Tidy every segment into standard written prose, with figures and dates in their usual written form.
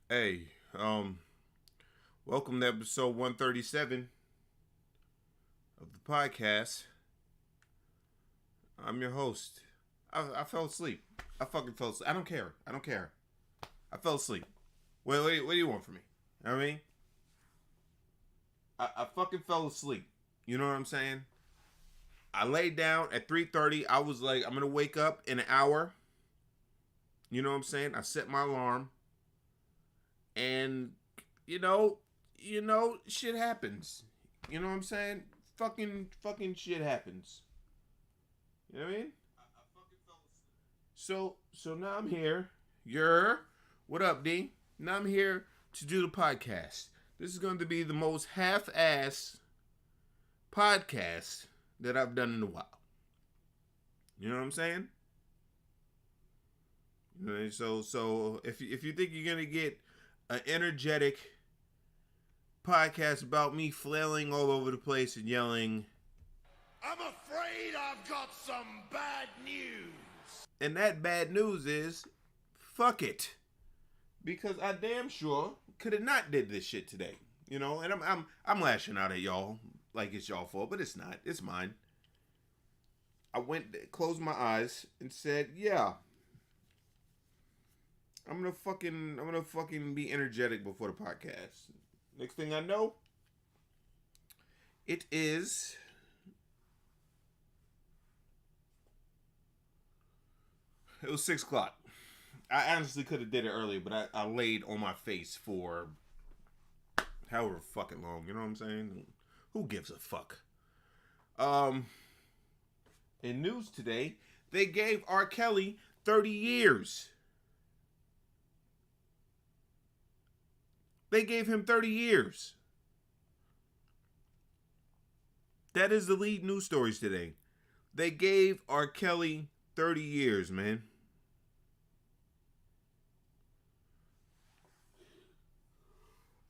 Hey, welcome to episode 137 of the podcast. I'm your host. I fell asleep. I fucking fell asleep. I don't care. I don't care. I fell asleep. What do you want from me? You know what I mean? I fucking fell asleep. You know what I'm saying? I laid down at 3:30. I was like, I'm gonna wake up in an hour. You know what I'm saying? I set my alarm. And you know, shit happens. You know what I'm saying? Fucking shit happens. You know what I mean? So now I'm here. What up, D? Now I'm here to do the podcast. This is going to be the most half-ass podcast that I've done in a while. You know what I'm saying? So if you think you're gonna get an energetic podcast about me flailing all over the place and yelling, I'm afraid I've got some bad news. and that bad news is, fuck it, because I damn sure could have not did this shit today, you know. And I'm lashing out at y'all like it's y'all fault, but it's not. It's mine. I closed my eyes and said, yeah, I'm gonna fucking be energetic before the podcast. Next thing I know, it is it was 6 o'clock. I honestly could have did it earlier, but I laid on my face for however fucking long. You know what I'm saying? Who gives a fuck? In news today, they gave R. Kelly 30 years. They gave him 30 years. That is the lead news stories today. They gave R. Kelly 30 years, man.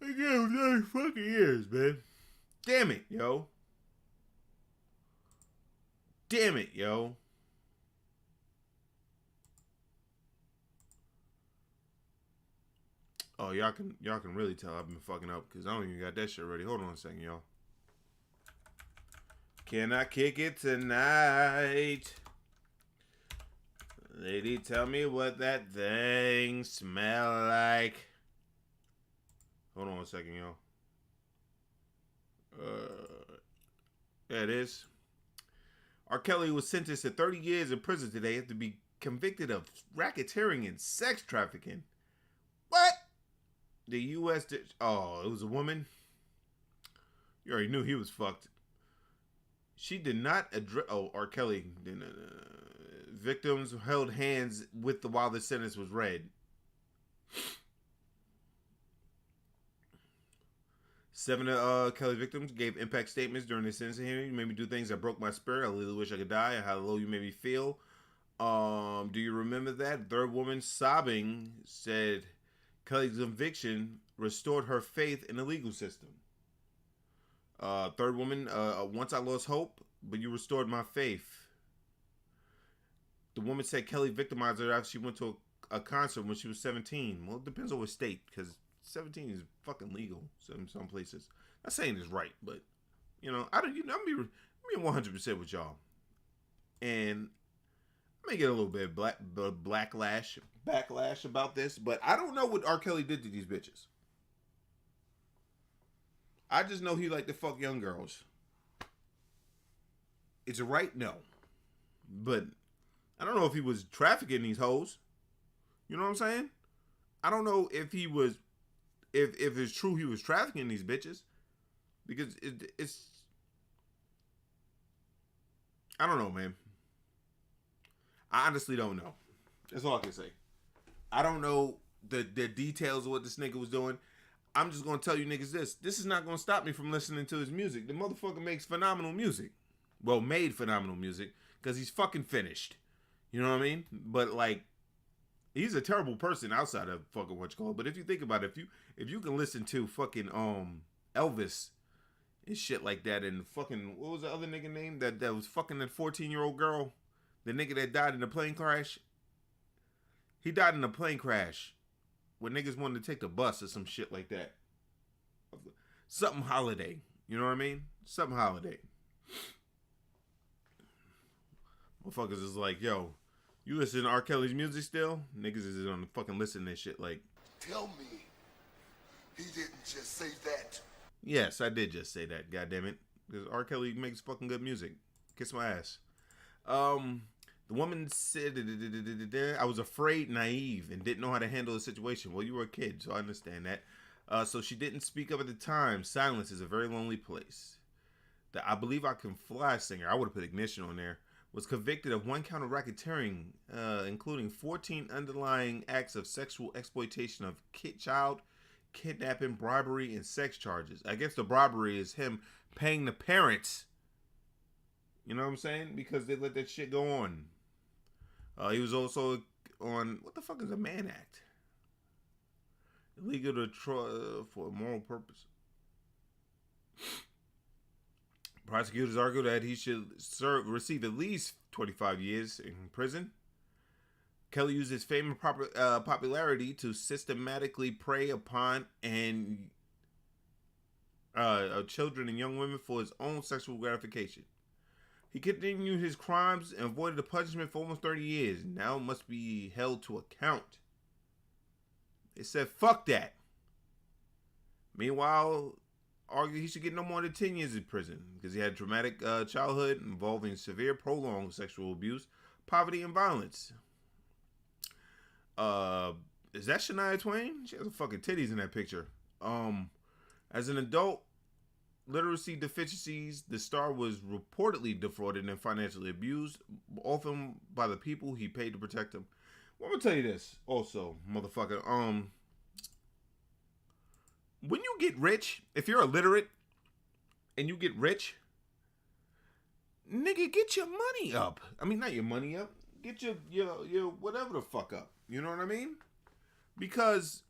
They gave him 30 fucking years, man. Damn it, yo. Damn it, yo. Oh, y'all can really tell I've been fucking up because I don't even got that shit ready. Hold on a second, y'all. Can I kick it tonight? Lady, tell me what that thing smell like. Hold on a second, y'all. There it is. R. Kelly was sentenced to 30 years in prison today after being convicted of racketeering and sex trafficking. What? The U.S. Oh, it was a woman? You already knew he was fucked. She did not address. Oh, R. Kelly. Victims held hands while the sentence was read. 7 Kelly victims gave impact statements during the sentencing hearing. You made me do things that broke my spirit. I literally wish I could die. How low you made me feel. Do you remember that? Third woman, sobbing, said Kelly's conviction restored her faith in the legal system. Third woman, once I lost hope, but you restored my faith. The woman said Kelly victimized her after she went to a concert when she was 17. Well, it depends on what state, because 17 is fucking legal in some places. Not saying it's right, but you know, I'm being 100% with y'all, and I may get a little bit of backlash about this, but I don't know what R. Kelly did to these bitches. I just know he liked to fuck young girls. Is it right? No, but I don't know if he was trafficking these hoes. You know what I'm saying? I don't know if he was, if it's true he was trafficking these bitches, because it's, I don't know, man. I honestly don't know. That's all I can say. I don't know the details of what this nigga was doing. I'm just gonna tell you niggas this. This is not gonna stop me from listening to his music. The motherfucker makes phenomenal music. Well, made phenomenal music because he's fucking finished. You know what I mean? But like, he's a terrible person outside of fucking what you call it. But if you think about it, if you can listen to fucking Elvis and shit like that, and fucking what was the other nigga name that was fucking that 14-year-old girl, the nigga that died in a plane crash. He died in a plane crash. when niggas wanted to take the bus or some shit like that. Something holiday. You know what I mean? Something holiday. Motherfuckers is like, yo, you listen to R. Kelly's music still? Niggas is on the fucking listen to this shit like. Tell me, he didn't just say that. Yes, I did just say that, goddammit. Because R. Kelly makes fucking good music. Kiss my ass. The woman said, I was afraid, naive, and didn't know how to handle the situation. Well, you were a kid, so I understand that. So she didn't speak up at the time. Silence is a very lonely place. The I Believe I Can Fly singer, I would have put Ignition on there, was convicted of 1 count of racketeering, including 14 underlying acts of sexual exploitation of child, kidnapping, bribery, and sex charges. I guess the bribery is him paying the parents. You know what I'm saying? Because they let that shit go on. He was also on, what the fuck is a Mann Act? Illegal to for a moral purpose. Prosecutors argue that he should receive at least 25 years in prison. Kelly used his fame and popularity to systematically prey upon children and young women for his own sexual gratification. He continued his crimes and avoided a punishment for almost 30 years. Now must be held to account. They said, fuck that. Meanwhile, argued he should get no more than 10 years in prison because he had a traumatic childhood involving severe, prolonged sexual abuse, poverty, and violence. Is that Shania Twain? She has some fucking titties in that picture. As an adult, literacy deficiencies, the star was reportedly defrauded and financially abused, often by the people he paid to protect him. Well, I'm gonna tell you this also, motherfucker. When you get rich, if you're illiterate and you get rich, nigga, get your money up. I mean, not your money up. Get your whatever the fuck up. You know what I mean? Because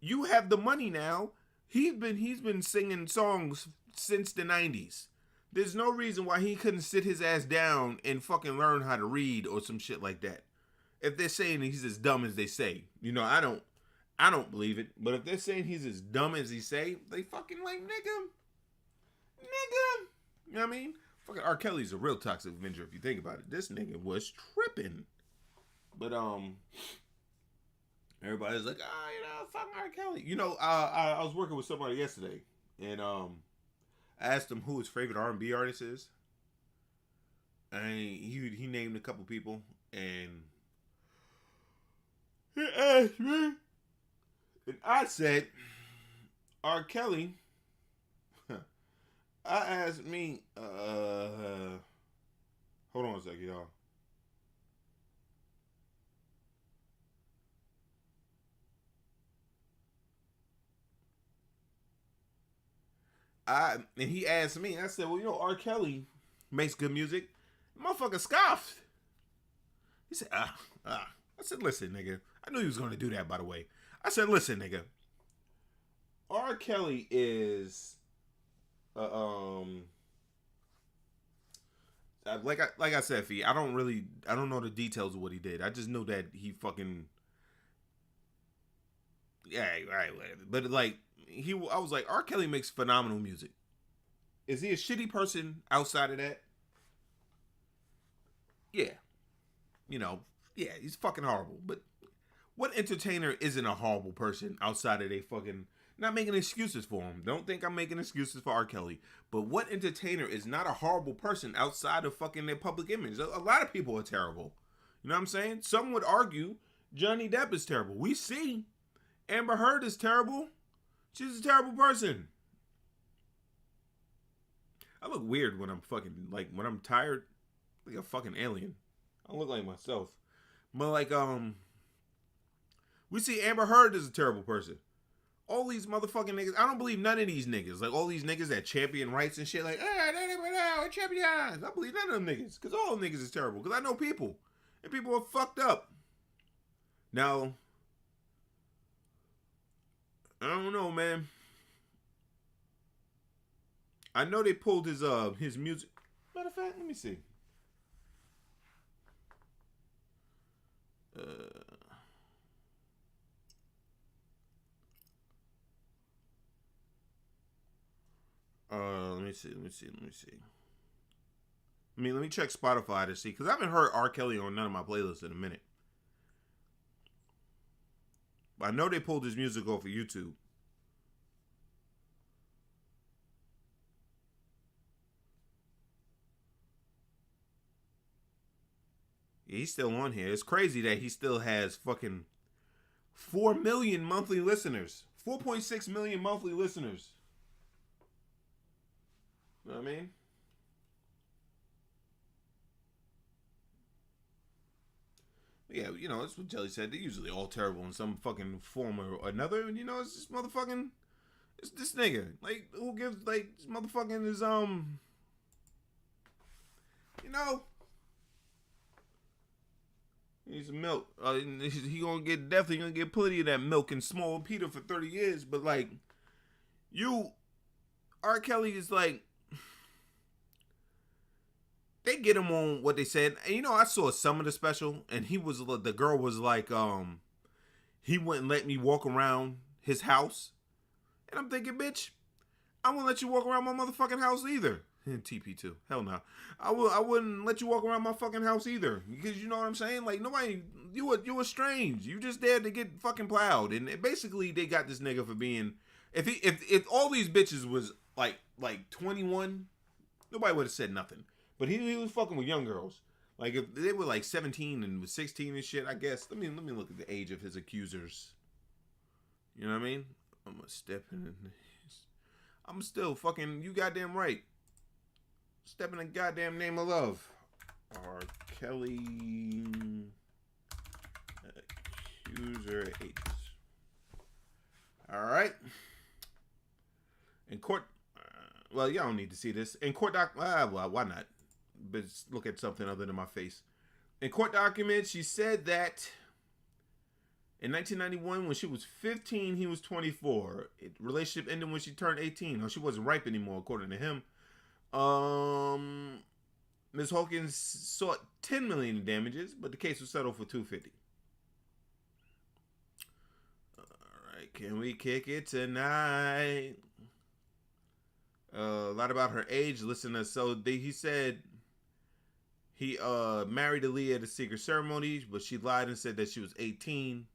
you have the money now. He's been singing songs since the 90s. There's no reason why he couldn't sit his ass down and fucking learn how to read or some shit like that. If they're saying he's as dumb as they say, you know, I don't believe it. But if they're saying he's as dumb as he say, they fucking like, nigga. You know what I mean? Fucking R. Kelly's a real toxic Avenger if you think about it. This nigga was tripping. But everybody's like, fuck R. Kelly. You know, I was working with somebody yesterday, and I asked him who his favorite R&B artist is, and he named a couple people, and he asked me, and I said, R. Kelly. I asked me, hold on a second, y'all. And he asked me, I said, well, you know, R. Kelly makes good music. The motherfucker scoffed. He said, I said, listen, nigga. I knew he was going to do that, by the way. I said, listen, nigga. R. Kelly is, like I said, Fee, I don't know the details of what he did. I just know that he fucking, yeah, right, whatever. But like, I was like, R. Kelly makes phenomenal music. Is he a shitty person outside of that? Yeah. You know, yeah, he's fucking horrible. But what entertainer isn't a horrible person outside of they fucking, not making excuses for him. Don't think I'm making excuses for R. Kelly. But what entertainer is not a horrible person outside of fucking their public image? A lot of people are terrible. You know what I'm saying? Some would argue Johnny Depp is terrible. We see Amber Heard is terrible. She's a terrible person. I look weird when I'm fucking, like, when I'm tired, like a fucking alien. I look like myself. But, like, we see Amber Heard is a terrible person. All these motherfucking niggas, I don't believe none of these niggas. Like, all these niggas that champion rights and shit, like, champions. I believe none of them niggas. Because all them niggas is terrible. Because I know people. And people are fucked up. Now, I don't know, man. I know they pulled his music. Matter of fact, let me see. Let me see. Let me check Spotify to see, because I haven't heard R. Kelly on none of my playlists in a minute. But I know they pulled his music off of YouTube. Yeah, he's still on here. It's crazy that he still has fucking 4 million monthly listeners. 4.6 million monthly listeners. You know what I mean? Yeah, that's what Jelly said. They're usually all terrible in some fucking form or another. And it's this motherfucking, it's this nigga. Like, who gives, like, this motherfucking is, he needs some milk. He definitely gonna get plenty of that milk and small Peter for 30 years. But, like, R. Kelly is like, they get him on what they said. And, I saw some of the special, and the girl was like, he wouldn't let me walk around his house. And I'm thinking, bitch, I won't let you walk around my motherfucking house either. TP2. Hell no. I wouldn't let you walk around my fucking house either. Because you know what I'm saying? Like, nobody, you were strange. You just there to get fucking plowed. And basically, they got this nigga for being, if all these bitches was like 21, nobody would have said nothing. But he was fucking with young girls. Like, if they were like 17 and was 16 and shit, I guess. Let me look at the age of his accusers. You know what I mean? I'm gonna step in. I'm still fucking, you goddamn right. Step in the goddamn name of love. R. Kelly accuser ages. Alright. In court, well, y'all don't need to see this. In court well, why not? But look at something other than my face. In court documents, she said that in 1991, when she was 15, he was 24. Relationship ended when she turned 18. No, she wasn't ripe anymore, according to him. Ms. Hawkins sought $10 million in damages, but the case was settled for $250. All right, can we kick it tonight? A lot about her age. Listen to he said he married Aaliyah at a secret ceremony, but she lied and said that she was 18.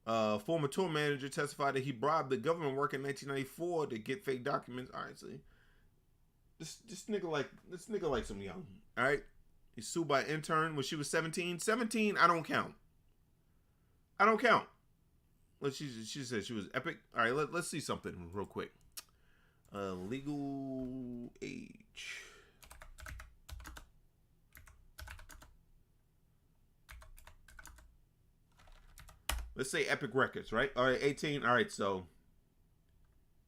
Former tour manager testified that he bribed the government work in 1994 to get fake documents. All right, see, this nigga like some young. All right, he's sued by an intern when she was 17. 17, I don't count. She said she was epic. All right, let's see something real quick. Legal age. Let's say Epic Records, right? All right, 18. All right, so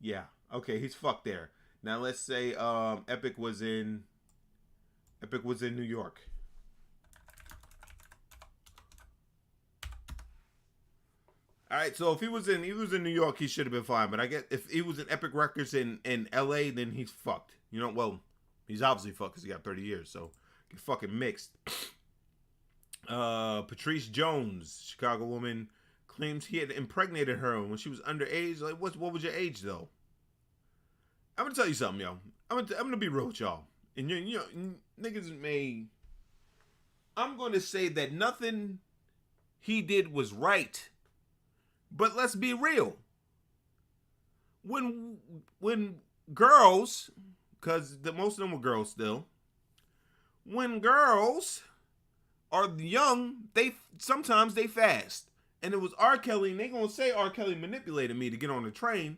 yeah, okay, he's fucked there. Now let's say Epic was in New York. All right, so if he was in New York, he should have been fine. But I guess if he was in Epic Records in LA, then he's fucked. Well, he's obviously fucked because he got 30 years, so get fucking mixed. Patrice Jones, Chicago woman, claims he had impregnated her when she was underage. Like, what was your age though? I'm gonna tell you something, yo. I'm gonna be real with y'all. And niggas may. I'm gonna say that nothing he did was right. But let's be real. When girls, because most of them were girls still, when girls are young, sometimes they fast. And it was R. Kelly, and they gonna say R. Kelly manipulated me to get on the train.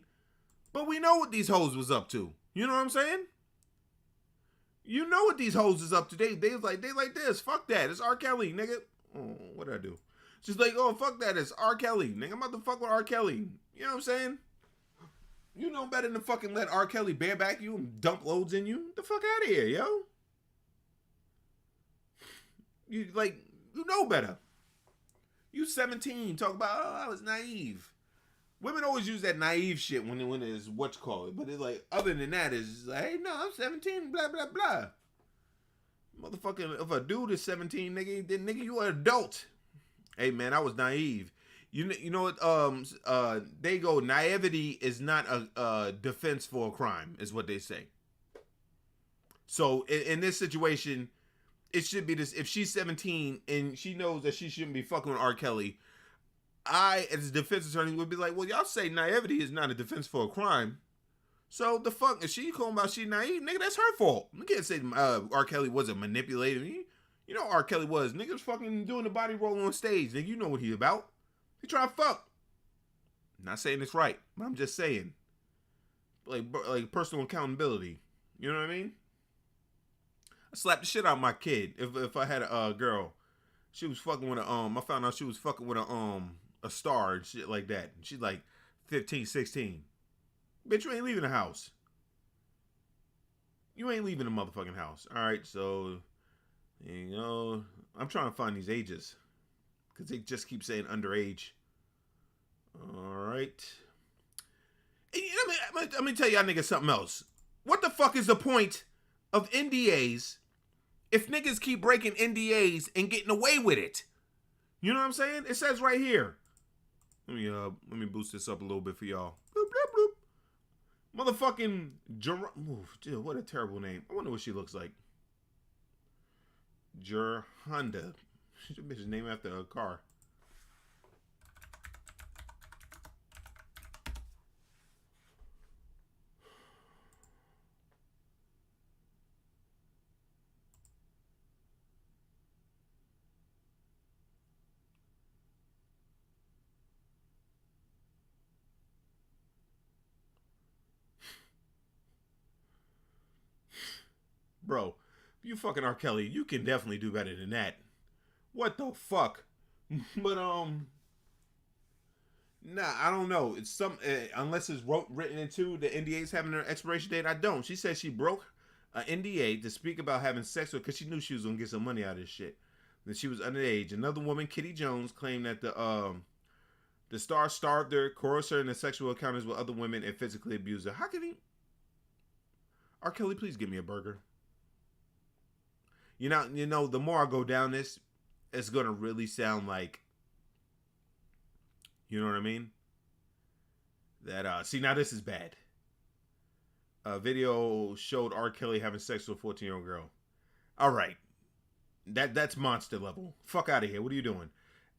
But we know what these hoes was up to. You know what I'm saying? You know what these hoes is up to. They like this. Fuck that. It's R. Kelly, nigga. Oh, what did I do? Just like, oh, fuck that. It's R. Kelly. Nigga, I'm about to fuck with R. Kelly. You know what I'm saying? You know better than fucking let R. Kelly bareback you and dump loads in you. Get the fuck out of here, yo. You know better. You 17, talk about, oh, I was naive. Women always use that naive shit when it's what you call it. But it's like, other than that, it's like, hey, no, I'm 17, blah, blah, blah. Motherfucking, if a dude is 17, nigga, then nigga, you an adult. Hey, man, I was naive. You know what? They go, naivety is not a defense for a crime, is what they say. So in this situation, it should be this: if she's 17 and she knows that she shouldn't be fucking with R. Kelly, I, as a defense attorney, would be like, well, y'all say naivety is not a defense for a crime. So the fuck, if she calling about she naive, nigga, that's her fault. You can't say R. Kelly wasn't manipulating. You know R. Kelly was. Nigga was fucking doing the body roll on stage. Nigga, you know what he about. He trying to fuck. I'm not saying it's right, but I'm just saying. Like personal accountability. You know what I mean? I slapped the shit out of my kid if I had a girl. She was fucking with I found out she was fucking with a star and shit like that. She's like 15, 16. Bitch, you ain't leaving the house. You ain't leaving the motherfucking house. Alright, so you know, I'm trying to find these ages. Because they just keep saying underage. Alright. Let me tell y'all niggas something else. What the fuck is the point of NDAs if niggas keep breaking NDAs and getting away with it? You know what I'm saying? It says right here. Let me boost this up a little bit for y'all. Bloop, bloop, bloop. Motherfucking dude, what a terrible name. I wonder what she looks like. Honda. She's a bitch named after a car. Bro, if you fucking R. Kelly, you can definitely do better than that. What the fuck? But nah, I don't know. It's some unless it's written into the NDA's having an expiration date. I don't. She said she broke an NDA to speak about having sex with because she knew she was gonna get some money out of this shit. Then she was underage. Another woman, Kitty Jones, claimed that the star starved her, coerced her into sexual encounters with other women, and physically abused her. How can he? R. Kelly, please give me a burger. You know, the more I go down this, it's gonna really sound like, you know what I mean? That see, now this is bad. A video showed R. Kelly having sex with a 14-year-old girl. All right, that's monster level. Fuck out of here. What are you doing?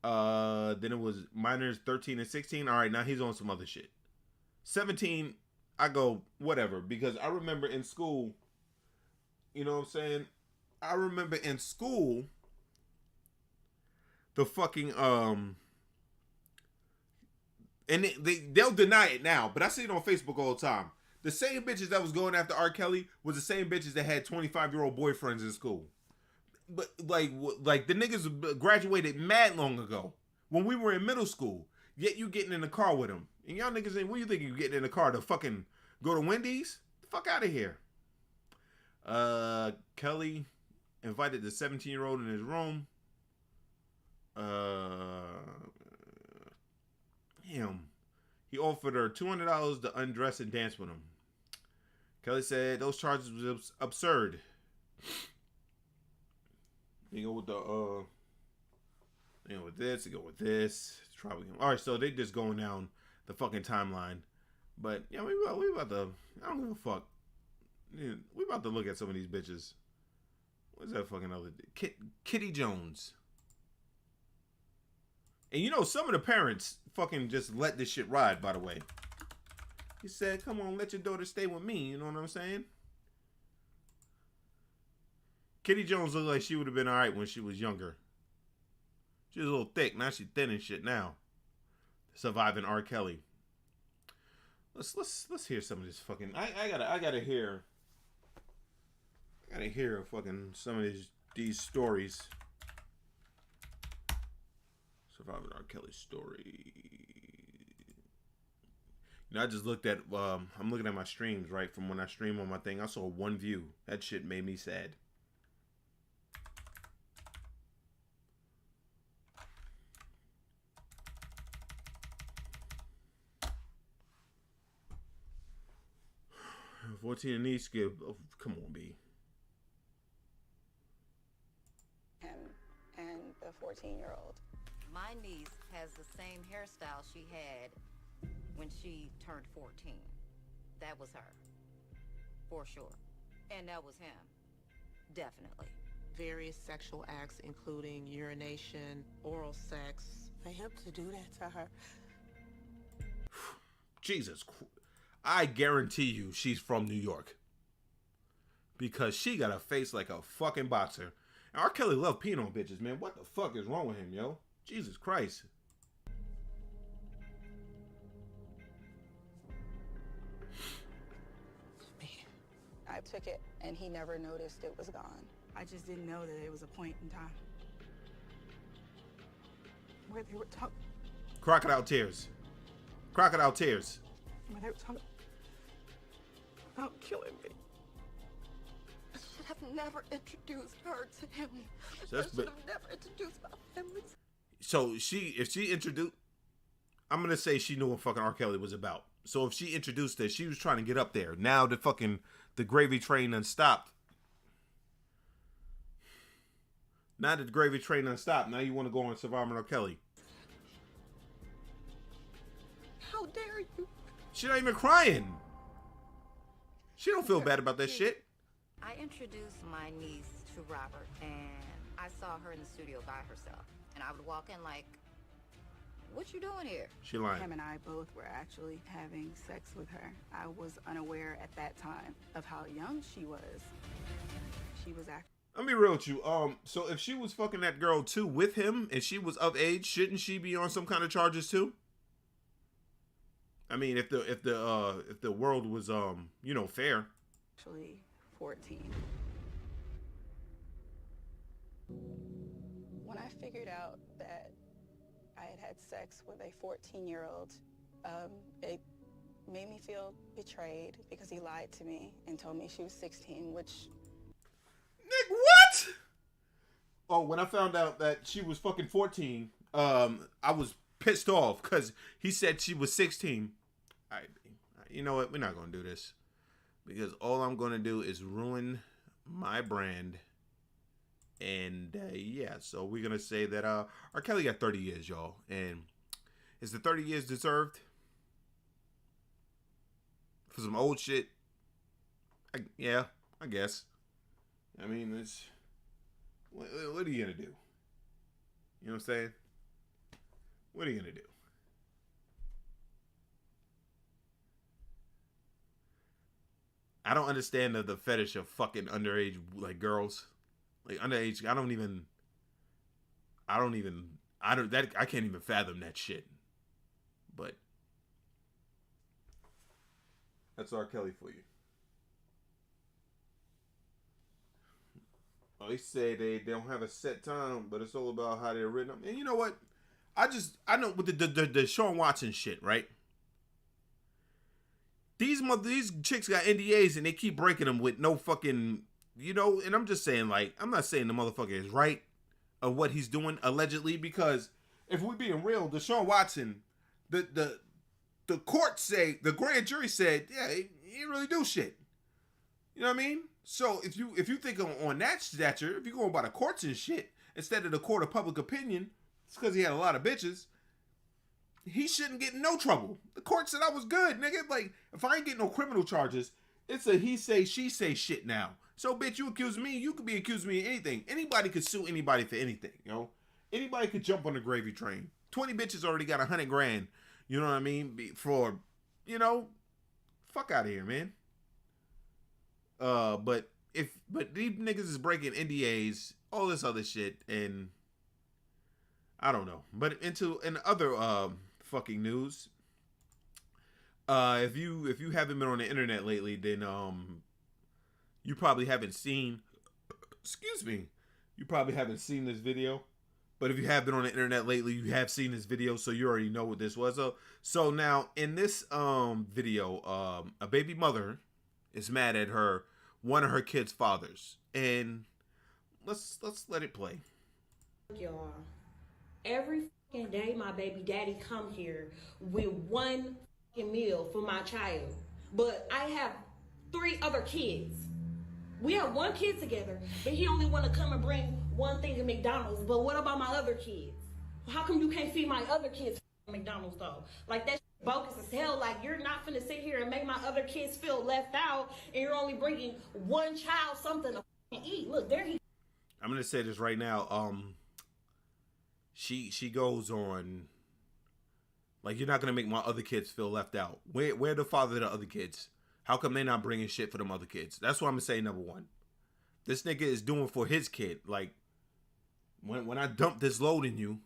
Then it was minors 13 and 16. All right, now he's on some other shit. 17, I go whatever because I remember in school. You know what I'm saying? I remember in school, the fucking and they'll deny it now, but I see it on Facebook all the time. The same bitches that was going after R. Kelly was the same bitches that had 25-year-old boyfriends in school. But like the niggas graduated mad long ago when we were in middle school. Yet you getting in the car with them, and y'all niggas ain't. What you think you getting in the car to fucking go to Wendy's? The fuck out of here. Kelly invited the 17-year-old in his room. He offered her $200 to undress and dance with him. Kelly said those charges was absurd. You go with with this, you go with this. All right, so they just going down the fucking timeline. But yeah, we about to. I don't give a fuck. Yeah, we about to look at some of these bitches. What's that fucking other Kitty Jones? And you know, some of the parents fucking just let this shit ride, by the way. He said, come on, let your daughter stay with me. You know what I'm saying? Kitty Jones looked like she would have been alright when she was younger. She was a little thick. Now she's thin and shit now. Surviving R. Kelly. Let's hear some of this fucking. I gotta hear fucking some of these stories. Surviving R. Kelly story. You know, I just looked at. I'm looking at my streams right from when I stream on my thing. I saw 1 view. That shit made me sad. $14 and East give. Oh, come on, B. Him and the 14-year-old. My niece has the same hairstyle she had when she turned 14. That was her. For sure. And that was him. Definitely. Various sexual acts, including urination, oral sex. For him to do that to her. Jesus Christ. I guarantee you she's from New York. Because she got a face like a fucking boxer. And R. Kelly loved peeing on bitches, man. What the fuck is wrong with him, yo? Jesus Christ. I took it, and he never noticed it was gone. I just didn't know that it was a point in time where they were talking. Crocodile tears. Crocodile tears. Where they were talking about killing me. I should have never introduced her to him. So I should have never introduced my family. So if she introduced, I'm gonna say she knew what fucking R. Kelly was about. So if she introduced it, she was trying to get up there. Now the gravy train done stopped. Now that the gravy train done stopped, now you want to go on Surviving R. Kelly. How dare you? She not even crying. She don't feel bad about that shit. I introduced my niece to Robert, and I saw her in the studio by herself. And I would walk in like, what you doing here? She lying. Him and I both were actually having sex with her. I was unaware at that time of how young she was. She was actually... Let me be real with you. So if she was fucking that girl too with him and she was of age, shouldn't she be on some kind of charges too? I mean, if the world was fair. Actually 14. When I figured out that I had sex with a 14-year-old, it made me feel betrayed because he lied to me and told me she was 16, which... Nick, what? Oh, when I found out that she was fucking 14, I was pissed off because he said she was 16. You know what? We're not going to do this because all I'm going to do is ruin my brand. And yeah, so we're going to say that R. Kelly got 30 years, y'all. And is the 30 years deserved? For some old shit? Yeah, I guess. I mean, it's... What are you going to do? You know what I'm saying? What are you going to do? I don't understand the fetish of fucking underage, like, girls. Like, underage, I can't even fathom that shit. But that's R. Kelly for you. Oh, they say they don't have a set time, but it's all about how they're written up. And you know what? I know with the Sean Watson shit, right? These chicks got NDAs and they keep breaking them with no fucking, and I'm just saying, like, I'm not saying the motherfucker is right of what he's doing allegedly, because if we're being real, Deshaun Watson, the court say, the grand jury said, yeah, he didn't really do shit. You know what I mean? So if you think on that stature, if you're going by the courts and shit, instead of the court of public opinion, it's because he had a lot of bitches. He shouldn't get in no trouble. The court said I was good, nigga. Like, if I ain't getting no criminal charges, it's a he say, she say shit now. So, bitch, you accuse me, you could be accusing me of anything. Anybody could sue anybody for anything, Anybody could jump on the gravy train. 20 bitches already got $100,000. You know what I mean? For, fuck out of here, man. But these niggas is breaking NDAs, all this other shit, and I don't know. But in other fucking news, if you haven't been on the internet lately, then you probably haven't seen, you probably haven't seen this video. But if you have been on the internet lately, you have seen this video, so you already know what this was. So now in this video, a baby mother is mad at one of her kids' fathers, and let's let it play. Y'all, every fucking day my baby daddy come here with one fucking meal for my child, but I have 3 other kids. We have 1 kid together, but he only want to come and bring one thing to McDonald's. But what about my other kids? How come you can't feed my other kids at McDonald's though? Like that's bogus as hell. Like you're not finna sit here and make my other kids feel left out, and you're only bringing one child something to eat. Look, there he. I'm gonna say this right now. She goes on. Like, you're not gonna make my other kids feel left out. Where the father of the other kids? How come they not bringing shit for them other kids? That's what I'm gonna say. Number one, this nigga is doing for his kid. Like, when I dump this load in you,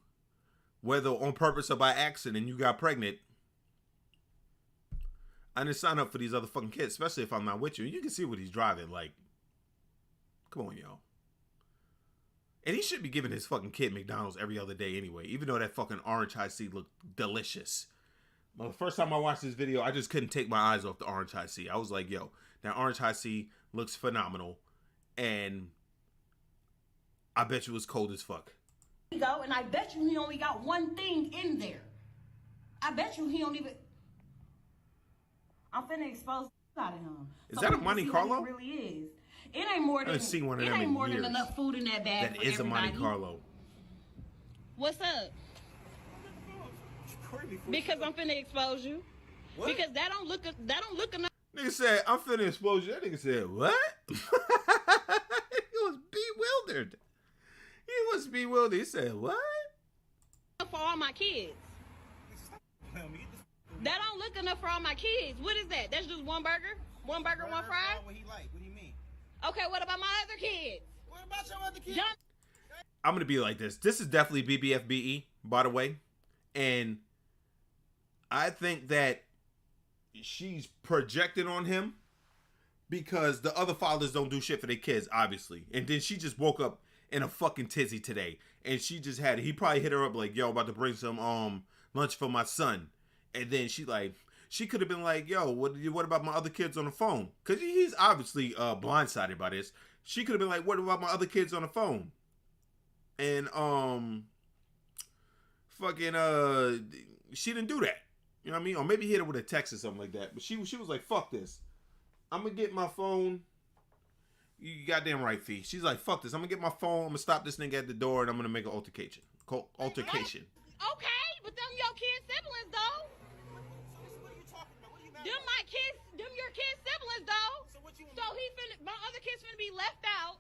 whether on purpose or by accident, you got pregnant. I didn't sign up for these other fucking kids, especially if I'm not with you. You can see what he's driving. Like, come on, yo. And he should be giving his fucking kid McDonald's every other day anyway, even though that fucking orange high C looked delicious. Well, the first time I watched this video, I just couldn't take my eyes off the orange high C. I was like, yo, that orange high C looks phenomenal. And I bet you it was cold as fuck. Go, and I bet you he only got one thing in there. I bet you he don't even. I'm finna expose out of him. Is that a Monte Carlo? It really is. It ain't more than. I haven't seen one of them It ain't in more years. than enough food in that bag. That for is a Monte everybody. Carlo. What's up? Because I'm finna expose you. What? Because that don't look enough. Nigga said, I'm finna expose you. That nigga said, what? He was bewildered. He said, what? For all my kids. That don't look enough for all my kids. What is that? That's just one burger? One burger, one fry? What he like? What do you mean? Okay, what about my other kids? What about your other kids? John- I'm gonna be like this. This is definitely BBFBE, by the way. And I think that she's projecting on him because the other fathers don't do shit for their kids, obviously. And then she just woke up in a fucking tizzy today. And she just had it. He probably hit her up like, yo, about to bring some lunch for my son. And then she could have been like, yo, what about my other kids on the phone? Because he's obviously blindsided by this. She could have been like, what about my other kids on the phone? And she didn't do that. You know what I mean? Or maybe he hit her with a text or something like that. But she was like, fuck this. I'm gonna get my phone. You goddamn right, Fee. She's like, fuck this. I'm gonna get my phone. I'm gonna stop this nigga at the door and I'm gonna make an altercation. Okay, but them your kids' siblings, though. What are you talking about? What are you mad Them about? my kids, them your kids' siblings, though. So what you So my other kids finna be left out.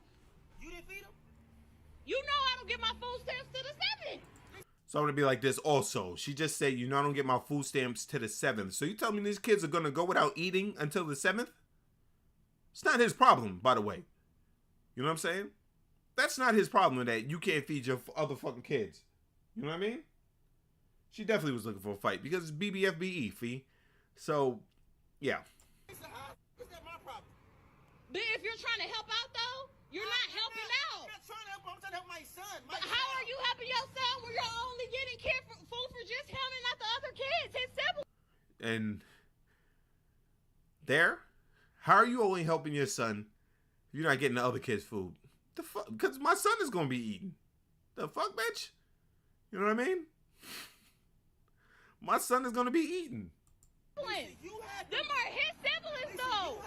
You didn't feed them? You know I don't get my food stamps to the 7th. So I'm gonna be like this also. She just said, you know, I don't get my food stamps to the 7th. So you tell me these kids are gonna go without eating until the 7th? It's not his problem, by the way. You know what I'm saying? That's not his problem that you can't feed your other fucking kids. You know what I mean? She definitely was looking for a fight because it's BBFBE, Fee. So, yeah. Is that my problem? But if you're trying to help out, though, you're not helping out. I'm not trying to help. I'm trying to help my son. But how are you helping your son when you're only getting food for just him and not the other kids, his siblings? And there, how are you only helping your son if you're not getting the other kids' food? The fuck? Because my son is gonna be eating. The fuck, bitch? You know what I mean? My son is gonna be eating. Them are his siblings, though.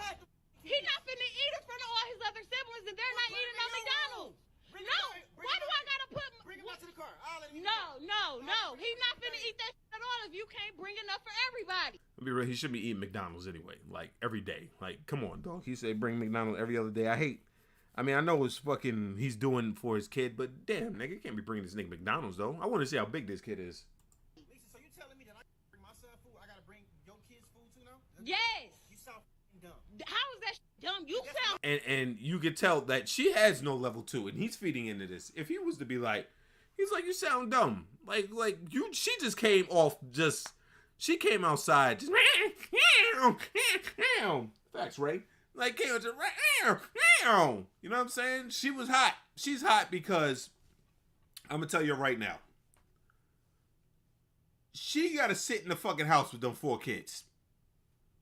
He not finna eat in front of all his other siblings and they're not eating on McDonald's. No, why do I gotta put... Bring him out to the car. I'll let him No. He's not finna eat that shit at all if you can't bring enough for everybody. I'll be real, he should be eating McDonald's anyway. Like, every day. Like, come on, dog. He said bring McDonald's every other day. I know it's fucking, he's doing for his kid, but damn, nigga, can't be bringing this nigga McDonald's, though. I want to see how big this kid is. Lisa, so you telling me that I bring my son food? I gotta bring your kids food too now? Yes. You sound f***ing dumb. How is that dumb? You sound... And you could tell that she has no level 2, and he's feeding into this. If he was to be like, he's like, you sound dumb. She just came off she came outside just, facts, Ray. Like, came to, you know what I'm saying? She was hot. She's hot because, I'm gonna tell you right now, she gotta sit in the fucking house with them 4 kids.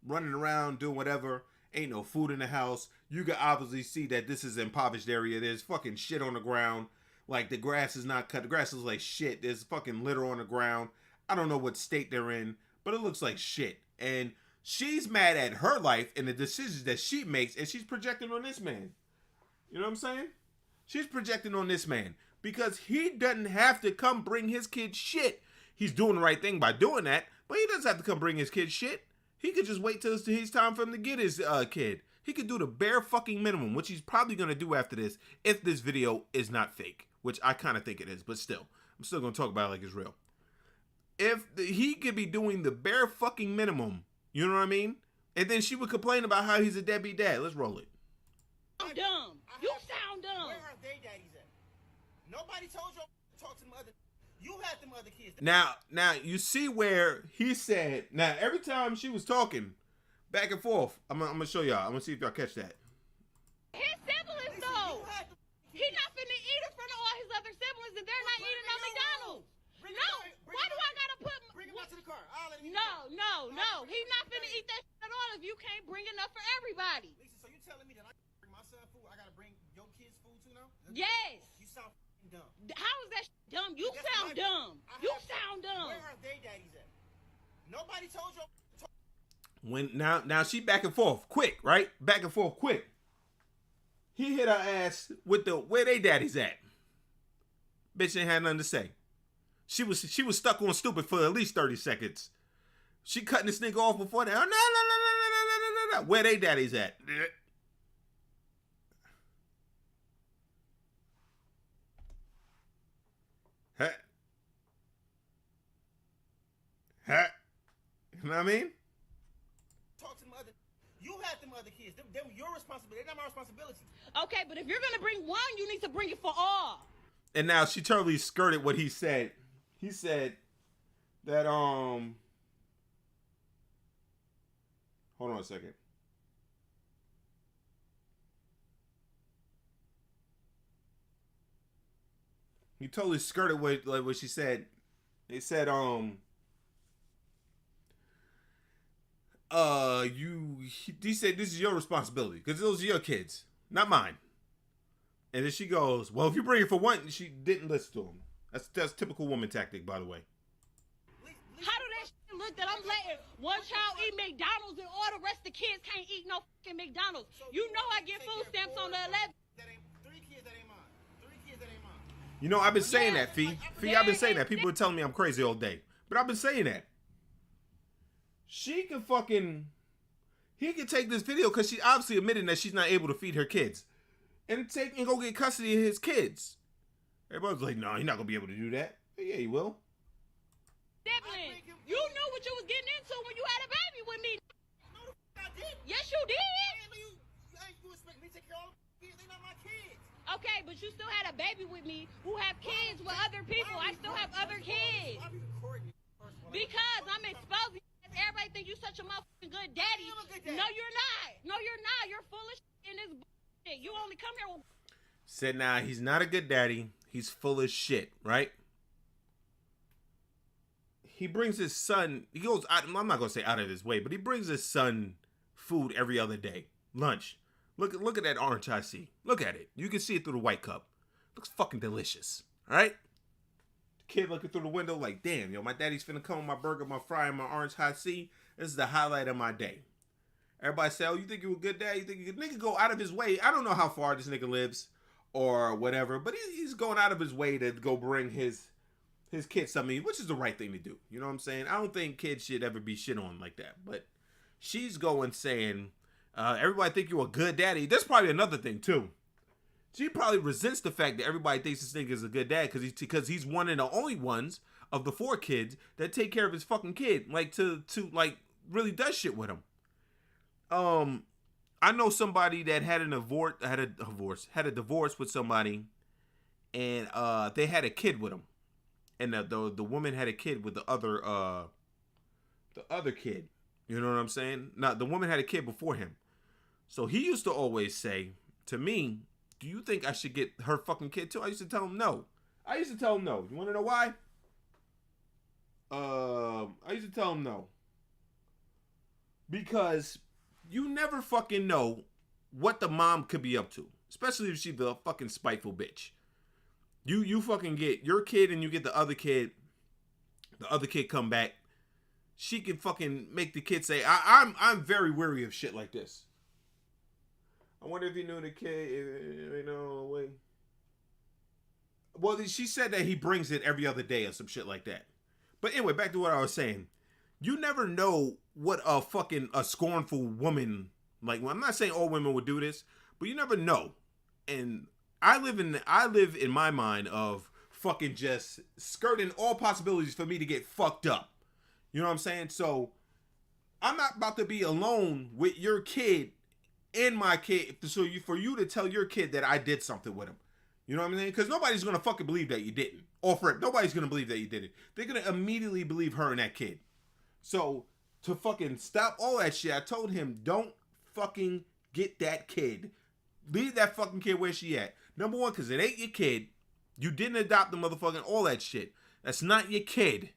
Running around, doing whatever. Ain't no food in the house. You can obviously see that this is an impoverished area. There's fucking shit on the ground. Like, the grass is not cut. The grass is like shit. There's fucking litter on the ground. I don't know what state they're in, but it looks like shit. And she's mad at her life and the decisions that she makes, and she's projecting on this man. You know what I'm saying? She's projecting on this man. because he doesn't have to come bring his kid shit. He's doing the right thing by doing that, but he doesn't have to come bring his kid shit. He could just wait till it's time for him to get his kid. He could do the bare fucking minimum, which he's probably going to do after this if this video is not fake, which I kind of think it is, but still. I'm still going to talk about it like it's real. He could be doing the bare fucking minimum, you know what I mean? And then she would complain about how he's a deadbeat dad. Let's roll it. I'm dumb. You sound dumb. Where are they daddies at? Nobody told you to talk to them other. You had them other kids. Now you see where he said. Now every time she was talking, back and forth. I'm gonna show y'all. I'm gonna see if y'all catch that. His siblings though. He's not finna eat in front of all his other siblings, and they're not eating on McDonald's. No. Why do I gotta put? Bring him out to the car. I'll let him No. He's not finna eat that shit at all if you can't bring enough for everybody. Lisa, so you telling me that I can bring my son food? I gotta bring your kids food too now? Yes. You sound dumb. How is that shit dumb? You sound dumb. You sound dumb. Where are they daddies at? Nobody told you. When now she back and forth quick, right? Back and forth quick. He hit her ass with the where they daddies at. Bitch ain't had nothing to say. She was stuck on stupid for at least 30 seconds. She cutting this nigga off before that. Oh, no. Where they daddies at? Huh? You know what I mean? Talk to them other. You had them other kids. Them your responsibility. They're not my responsibility. Okay, but if you're gonna bring one, you need to bring it for all. And now she totally skirted what he said. He said that hold on a second. He totally skirted what she said. They said he said this is your responsibility because those are your kids, not mine. And then she goes, well, if you bring it for one, she didn't listen to him. That's typical woman tactic, by the way. How do that shit look that I'm letting one child eat McDonald's and all the rest of the kids can't eat no fucking McDonald's? You know I get food stamps on the 11th. Three kids that ain't mine. You know, I've been saying that, Fee. I've been saying that. People are telling me I'm crazy all day. But I've been saying that. He can take this video because she obviously admitted that she's not able to feed her kids. And go get custody of his kids. Everybody's like, no, he's not going to be able to do that. Yeah, he will. Sibling, you knew what you was getting into when you had a baby with me. No, the f*** I did. Yes, you did. You expect me to take care of all the kids? They're not my kids. Okay, but you still had a baby with me who have kids with other people. I still have other kids. Why are you recording me? First of all, Because I'm exposing you. Everybody think you such a motherfucking good daddy. I am a good daddy. No, you're not. No, you're not. You're full of shit in this bullshit. You only come here with... Said, nah, he's not a good daddy. He's full of shit, right? He brings his son, he goes out, I'm not going to say out of his way, but he brings his son food every other day. Lunch. Look at that orange I see. Look at it. You can see it through the white cup. Looks fucking delicious. All right? The kid looking through the window like, damn, yo, my daddy's finna come with my burger, my fry, and my orange high C. This is the highlight of my day. Everybody say, oh, you think you a good dad? You think you nigga go out of his way? I don't know how far this nigga lives or whatever, but he's going out of his way to go bring his kid something, which is the right thing to do. You know what I'm saying? I don't think kids should ever be shit on like that. But she's going saying, everybody think you're a good daddy. That's probably another thing too. She probably resents the fact that everybody thinks this nigga is a good dad because he's one of the only ones of the 4 kids that take care of his fucking kid, like to like really does shit with him. I know somebody that had a divorce with somebody, and they had a kid with him, and the woman had a kid with the other kid. You know what I'm saying? Now the woman had a kid before him, so he used to always say to me, "Do you think I should get her fucking kid too?" I used to tell him no. You want to know why? I used to tell him no because you never fucking know what the mom could be up to, especially if she's the fucking spiteful bitch. You fucking get your kid and you get the other kid come back. She can fucking make the kid say, I'm very weary of shit like this. I wonder if you knew the kid, you know, wait. Well, she said that he brings it every other day or some shit like that. But anyway, back to what I was saying. You never know what a scornful woman, like, well, I'm not saying all women would do this, but you never know. And I live in my mind of fucking just skirting all possibilities for me to get fucked up. You know what I'm saying? So I'm not about to be alone with your kid and my kid for you to tell your kid that I did something with him. You know what I'm saying? Because nobody's gonna fucking believe that you didn't. Or for it, nobody's gonna believe that you did it. They're gonna immediately believe her and that kid. So to fucking stop all that shit, I told him, don't fucking get that kid. Leave that fucking kid where she at. Number one, because it ain't your kid. You didn't adopt the motherfucking all that shit. That's not your kid.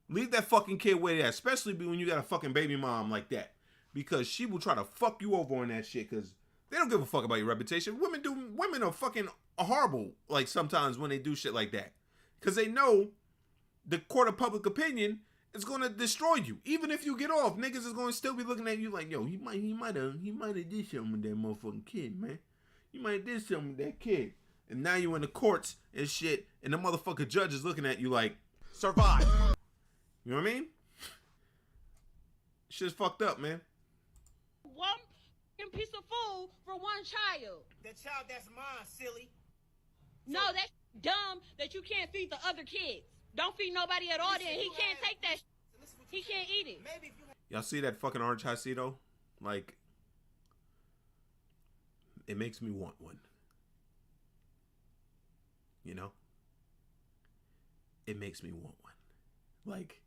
Leave that fucking kid where they at, especially when you got a fucking baby mom like that. Because she will try to fuck you over on that shit, because they don't give a fuck about your reputation. Women are fucking horrible, like, sometimes when they do shit like that. Because they know the court of public opinion is gonna destroy you. Even if you get off, niggas is gonna still be looking at you like, yo, he might have did something with that motherfucking kid, man. He might have did something with that kid. And now you in the courts and shit, and the motherfucker judge is looking at you like, survive. You know what I mean? Shit's fucked up, man. One piece of food for one child. The child that's mine, silly. No, that's dumb that you can't feed the other kids. Don't feed nobody at all. Then he can't take that. He can't eat it. Maybe if you Y'all see that fucking orange high C though? Like, it makes me want one. You know? It makes me want one. Like,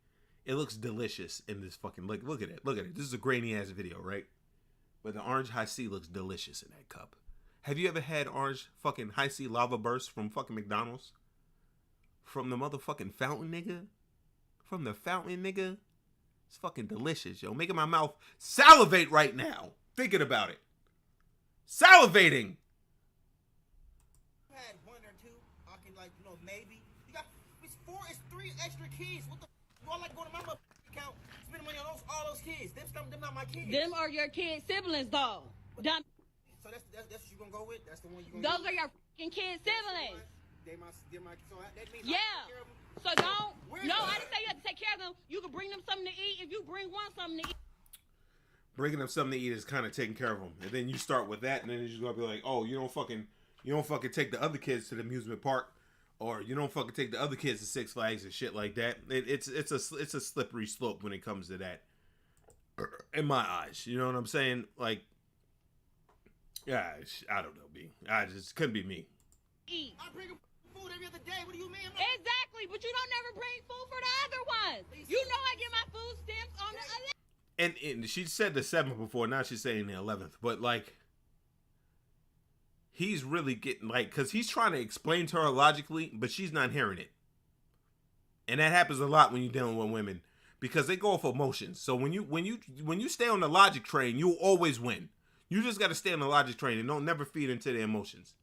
it looks delicious in this fucking, like, look at it. Look at it. This is a grainy ass video, right? But the orange high C looks delicious in that cup. Have you ever had orange fucking high C lava burst from fucking McDonald's? From the motherfucking fountain, nigga? From the fountain, nigga? It's fucking delicious, yo. Making my mouth salivate right now. Thinking about it. Salivating! had one or two, I can, like, you know, maybe. You got, it's 3 extra kids. What the f? I like going to my account, spending money on all those kids. Them not my kids. Them are your kids' siblings, though. Dumb. So that's what you gonna go with? That's the one you gonna Those are your fucking kids' siblings. They're my, so that means Yeah. I take care of them. So don't. No, I didn't say you have to take care of them. You can bring them something to eat if you bring one something to eat. Bringing them something to eat is kind of taking care of them. And then you start with that, and then it's just gonna be like, oh, you don't fucking take the other kids to the amusement park, or you don't fucking take the other kids to Six Flags and shit like that. It's a slippery slope when it comes to that. In my eyes, you know what I'm saying? Like, yeah, I don't know, B. I just couldn't be me. Eat. I bring them food every other day. What do you mean? Exactly, but you don't never bring food for the other ones. You know I get my food stamps on the other. And she said the 7th before, now she's saying the 11th. But, like, he's really getting, like, because he's trying to explain to her logically, but she's not hearing it. And that happens a lot when you're dealing with women, because they go off emotions. So when you stay on the logic train, you'll always win. You just got to stay on the logic train and don't never feed into the emotions.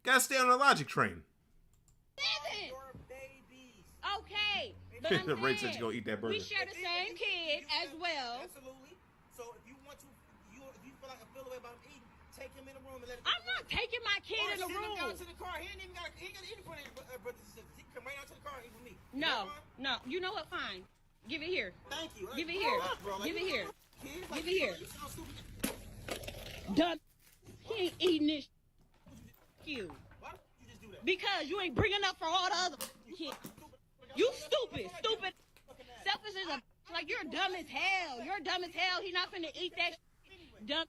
Got to stay on the logic train. Your babies. Okay, but I'm Ray said saying, she's gonna eat that burger. we share the same kid as well. Absolutely. So if you want to, if you feel the way about him eating, take him in the room and let him. I'm not taking my kid in the Send him room. down to the car. He ain't even got to eat for any brothers and sisters. He can come right out to the car and eat for me. No. You know what? Fine. Give it here. Thank you. Give it here. Give it here. Give it here. Done. He ain't eating this. You. Why don't you just do that? Because you ain't bringing up for all the other kids. You stupid. Selfish as a. Like, you're dumb as hell. You're dumb as hell. He not finna eat that. Dumb.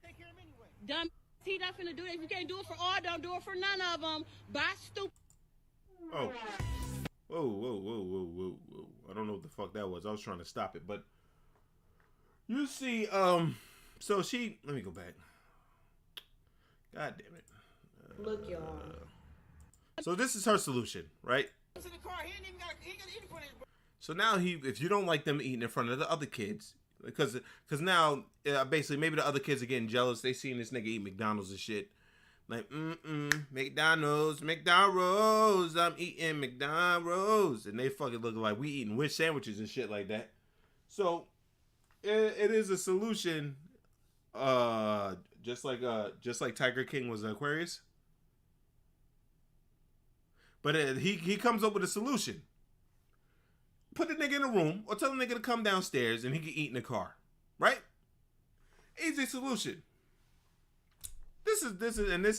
Take care of him anyway. Dumb. He not finna do that. If you can't do it for all, don't do it for none of them. Bye, stupid. Oh. Whoa. I don't know what the fuck that was. I was trying to stop it, but you see, so she, let me go back. God damn it. Look, y'all. So this is her solution, right? To the car. He ain't even got to eat for any. So now if you don't like them eating in front of the other kids, because now basically maybe the other kids are getting jealous. They seen this nigga eat McDonald's and shit. Like, McDonald's, I'm eating McDonald's. And they fucking looking like we eating wish sandwiches and shit like that. So, it is a solution, just like Tiger King was Aquarius. But he comes up with a solution. Put the nigga in a room or tell the nigga to come downstairs and he can eat in the car. Right? Easy solution. This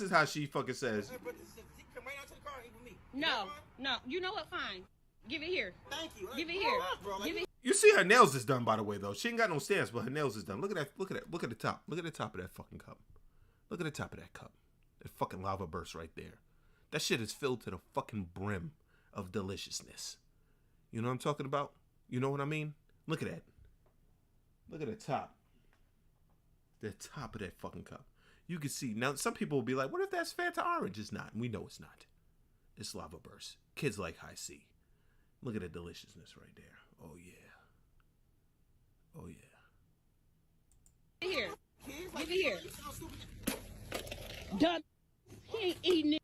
is how she fucking says. Come right out to the car and eat with me. No. You know what? Fine. Give it here. Thank you. Give it here. Bro, Give it. You see her nails is done, by the way, though. She ain't got no stance, but her nails is done. Look at that. Look at the top. Look at the top of that fucking cup. Look at the top of that cup. That fucking lava burst right there. That shit is filled to the fucking brim of deliciousness. You know what I'm talking about? You know what I mean? Look at that. Look at the top. The top of that fucking cup. You can see. Now, some people will be like, what if that's Fanta Orange? It's not. We know it's not. It's lava burst. Kids like high C. Look at the deliciousness right there. Oh, yeah. Oh, yeah. Give it here. Give it here. Done. He ain't eating it.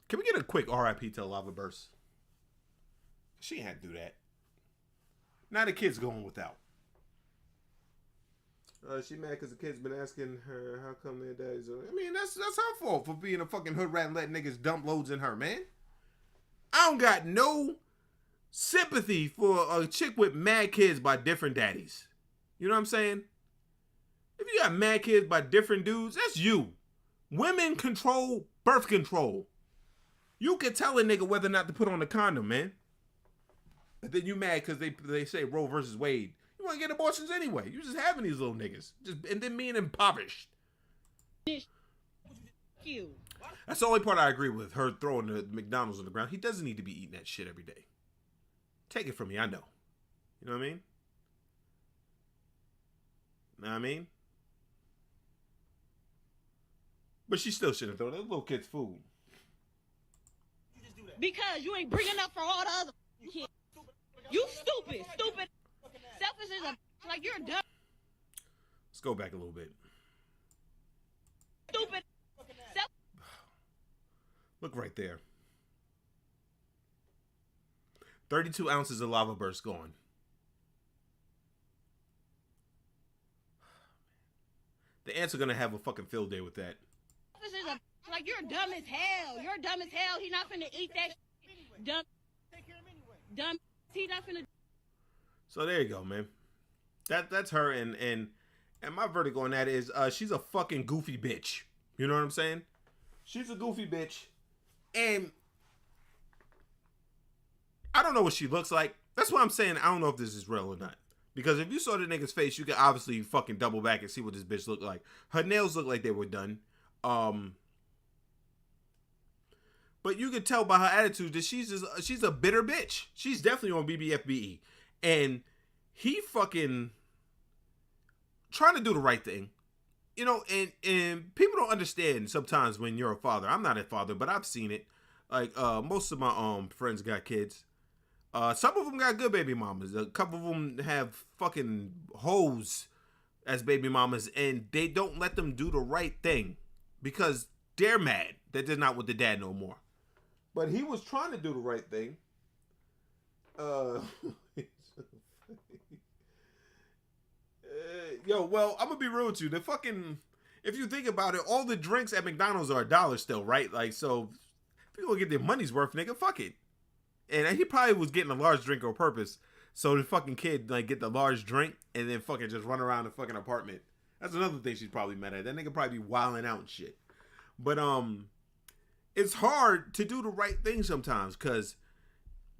Can we get a quick RIP to Lava Burst? She ain't had to do that. Now the kid's going without. She mad because the kid's been asking her how come their daddy's. I mean, that's her fault for being a fucking hood rat and letting niggas dump loads in her, man. I don't got no sympathy for a chick with mad kids by different daddies. You know what I'm saying? If you got mad kids by different dudes, that's you. Women control birth control. You can tell a nigga whether or not to put on a condom, man. But then you mad because they say Roe versus Wade. You want to get abortions anyway. You just having these little niggas. And then being impoverished. You. That's the only part I agree with, her throwing the McDonald's on the ground. He doesn't need to be eating that shit every day. Take it from me, I know. You know what I mean? Know what I mean? But she still shouldn't throw that little kid's food. Because you ain't bringing up for all the other kids. You stupid. Selfish is a like you're dumb. Let's go back a little bit. Stupid. Look right there. 32 ounces of lava burst gone. The ants are gonna have a fucking field day with that. Selfish is a like you're dumb as hell. You're dumb as hell. He's not finna eat that. Dumb. Take care of him anyway. Dumb. He not finna. So there you go, man. That's her, and my verdict on that is she's a fucking goofy bitch. You know what I'm saying? She's a goofy bitch, and I don't know what she looks like. That's why I'm saying I don't know if this is real or not. Because if you saw the nigga's face, you could obviously fucking double back and see what this bitch looked like. Her nails look like they were done. But you could tell by her attitude that she's a bitter bitch. She's definitely on BBFBE. And he fucking trying to do the right thing. You know, and people don't understand sometimes when you're a father. I'm not a father, but I've seen it. Like, most of my friends got kids. Some of them got good baby mamas. A couple of them have fucking hoes as baby mamas, and they don't let them do the right thing because they're mad that they're not with the dad no more. But he was trying to do the right thing. Well, I'm gonna be real with you. The fucking, if you think about it, all the drinks at McDonald's are $1 still, right? Like, so if you gonna get their money's worth, nigga, fuck it. And he probably was getting a large drink on purpose, so the fucking kid like get the large drink and then fucking just run around the fucking apartment. That's another thing she's probably mad at. That nigga probably be wilding out and shit. But it's hard to do the right thing sometimes because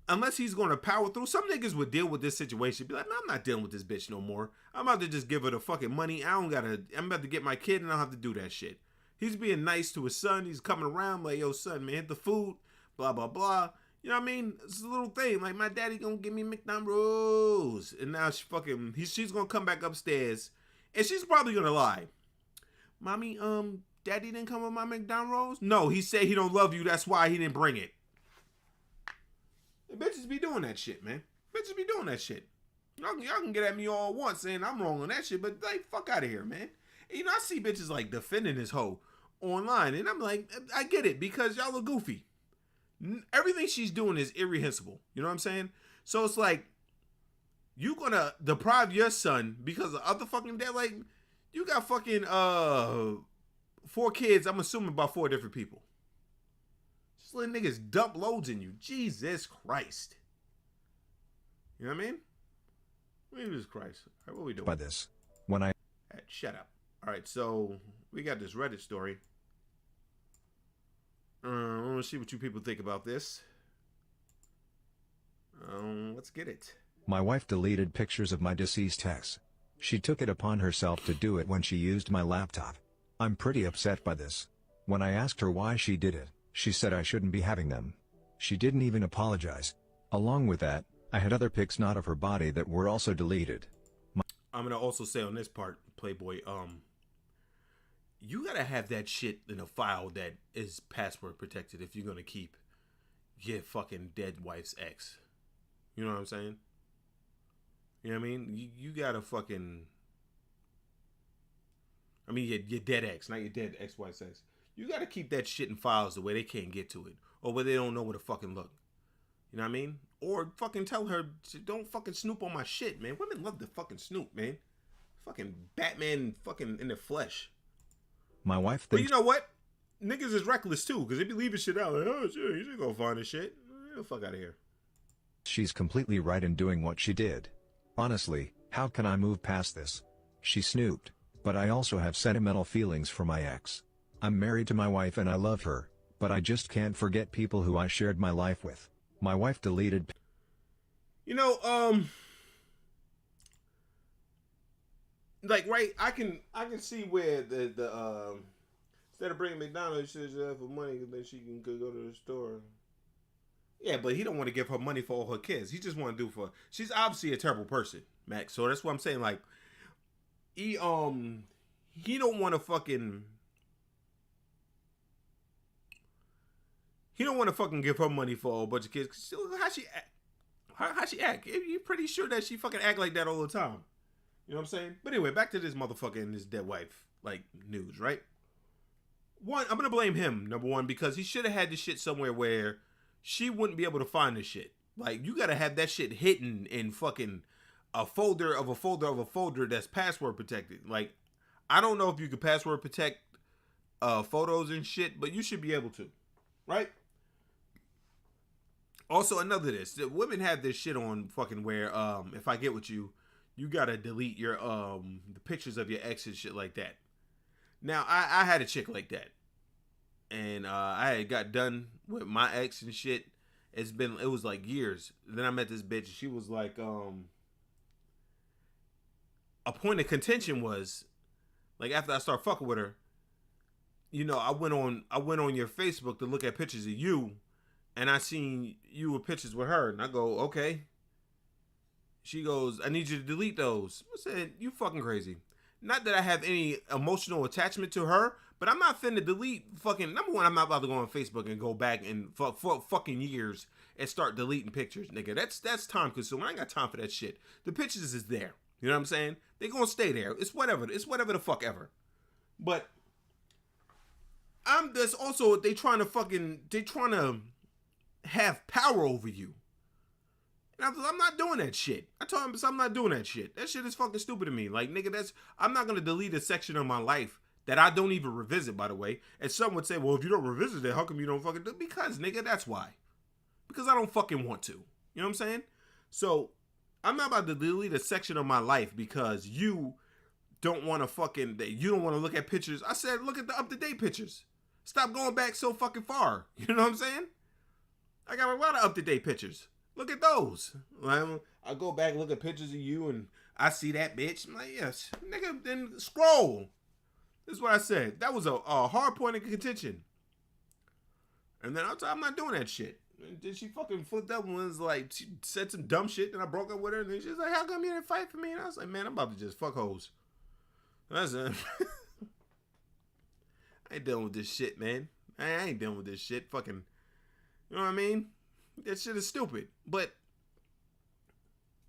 unless he's going to power through, some niggas would deal with this situation. Be like, no, I'm not dealing with this bitch no more. I'm about to just give her the fucking money. I'm about to get my kid and I don't have to do that shit. He's being nice to his son. He's coming around like, yo, son, man, hit the food, blah, blah, blah. You know what I mean? It's a little thing. Like, my daddy gonna give me McDonald's. And now she's gonna come back upstairs. And she's probably gonna lie. Mommy, daddy didn't come with my McDonald's? No, he said he don't love you. That's why he didn't bring it. And bitches be doing that shit, man. Bitches be doing that shit. Y'all can get at me all once saying I'm wrong on that shit, but like, fuck out of here, man. And, you know, I see bitches like defending this hoe online, and I'm like, I get it, because y'all are goofy. Everything she's doing is irreprehensible. You know what I'm saying? So it's like, you gonna deprive your son because of other fucking dad? Like, you got fucking 4 kids, I'm assuming about 4 different people. Just letting niggas dump loads in you. Jesus Christ. You know what I mean? Jesus Christ. All right, what we doing? By this. When I... Hey, shut up. All right, so we got this Reddit story. I want to see what you people think about this. Let's get it. My wife deleted pictures of my deceased ex. She took it upon herself to do it when she used my laptop. I'm pretty upset by this. When I asked her why she did it, she said I shouldn't be having them. She didn't even apologize. Along with that, I had other pics not of her body that were also deleted. I'm going to also say on this part, Playboy, you got to have that shit in a file that is password protected if you're going to keep your fucking dead wife's ex. You know what I'm saying? You know what I mean? You got to fucking... I mean, your dead ex, not your dead ex-wife's ex. You got to keep that shit in files the way they can't get to it. Or where they don't know where to fucking look. You know what I mean? Or fucking tell her, don't fucking snoop on my shit, man. Women love to fucking snoop, man. Fucking Batman fucking in the flesh. My wife thinks... But you know what? Niggas is reckless too, because they be leaving shit out. Like, oh, shit, you should go find this shit. Get the fuck out of here. She's completely right in doing what she did. Honestly, how can I move past this? She snooped, but I also have sentimental feelings for my ex. I'm married to my wife and I love her, but I just can't forget people who I shared my life with. My wife deleted... You know, like, right, I can see where the instead of bringing McDonald's, she should have for money, because then she can go to the store. Yeah, but he don't want to give her money for all her kids. He just want to do for... She's obviously a terrible person, Max. So that's what I'm saying. Like, he don't want to fucking... He don't want to fucking give her money for a bunch of kids. Cause how she act? How she act? You're pretty sure that she fucking act like that all the time. You know what I'm saying? But anyway, back to this motherfucker and his dead wife, like, news, right? One, I'm gonna blame him, number one, because he should have had this shit somewhere where she wouldn't be able to find this shit. Like, you gotta have that shit hidden in fucking a folder of a folder of a folder that's password protected. Like, I don't know if you could password protect photos and shit, but you should be able to, right? Also, another this, women have this shit on fucking where if I get with you, you gotta delete your the pictures of your ex and shit like that. Now, I had a chick like that, and I had got done with my ex and shit. It was like years. Then I met this bitch. She was like, a point of contention was, like, after I started fucking with her, you know, I went on your Facebook to look at pictures of you, and I seen you with pictures with her, and I go, okay. She goes, I need you to delete those. I said, you fucking crazy. Not that I have any emotional attachment to her, but I'm not finna delete fucking... Number one, I'm not about to go on Facebook and go back and for fucking years and start deleting pictures, nigga. That's time consuming. I ain't got time for that shit. The pictures is there. You know what I'm saying? They gonna stay there. It's whatever. It's whatever the fuck ever. But there's also, they trying to have power over you. And I'm not doing that shit. I told him, I'm not doing that shit. That shit is fucking stupid to me. Like, nigga, I'm not going to delete a section of my life that I don't even revisit, by the way. And some would say, well, if you don't revisit it, how come you don't fucking do it? Because, nigga, that's why. Because I don't fucking want to. You know what I'm saying? So, I'm not about to delete a section of my life because you don't want to look at pictures. I said, look at the up-to-date pictures. Stop going back so fucking far. You know what I'm saying? I got a lot of up-to-date pictures. Look at those. I go back and look at pictures of you and I see that bitch. I'm like, yes, nigga, then scroll. This is what I said. That was a hard point of contention. And then I'm not doing that shit. And then she fucking flipped up and was like, she said some dumb shit. Then I broke up with her. And then she's like, how come you didn't fight for me? And I was like, man, I'm about to just fuck hoes. That's it. I ain't dealing with this shit, man. I ain't dealing with this shit. Fucking, you know what I mean? That shit is stupid. But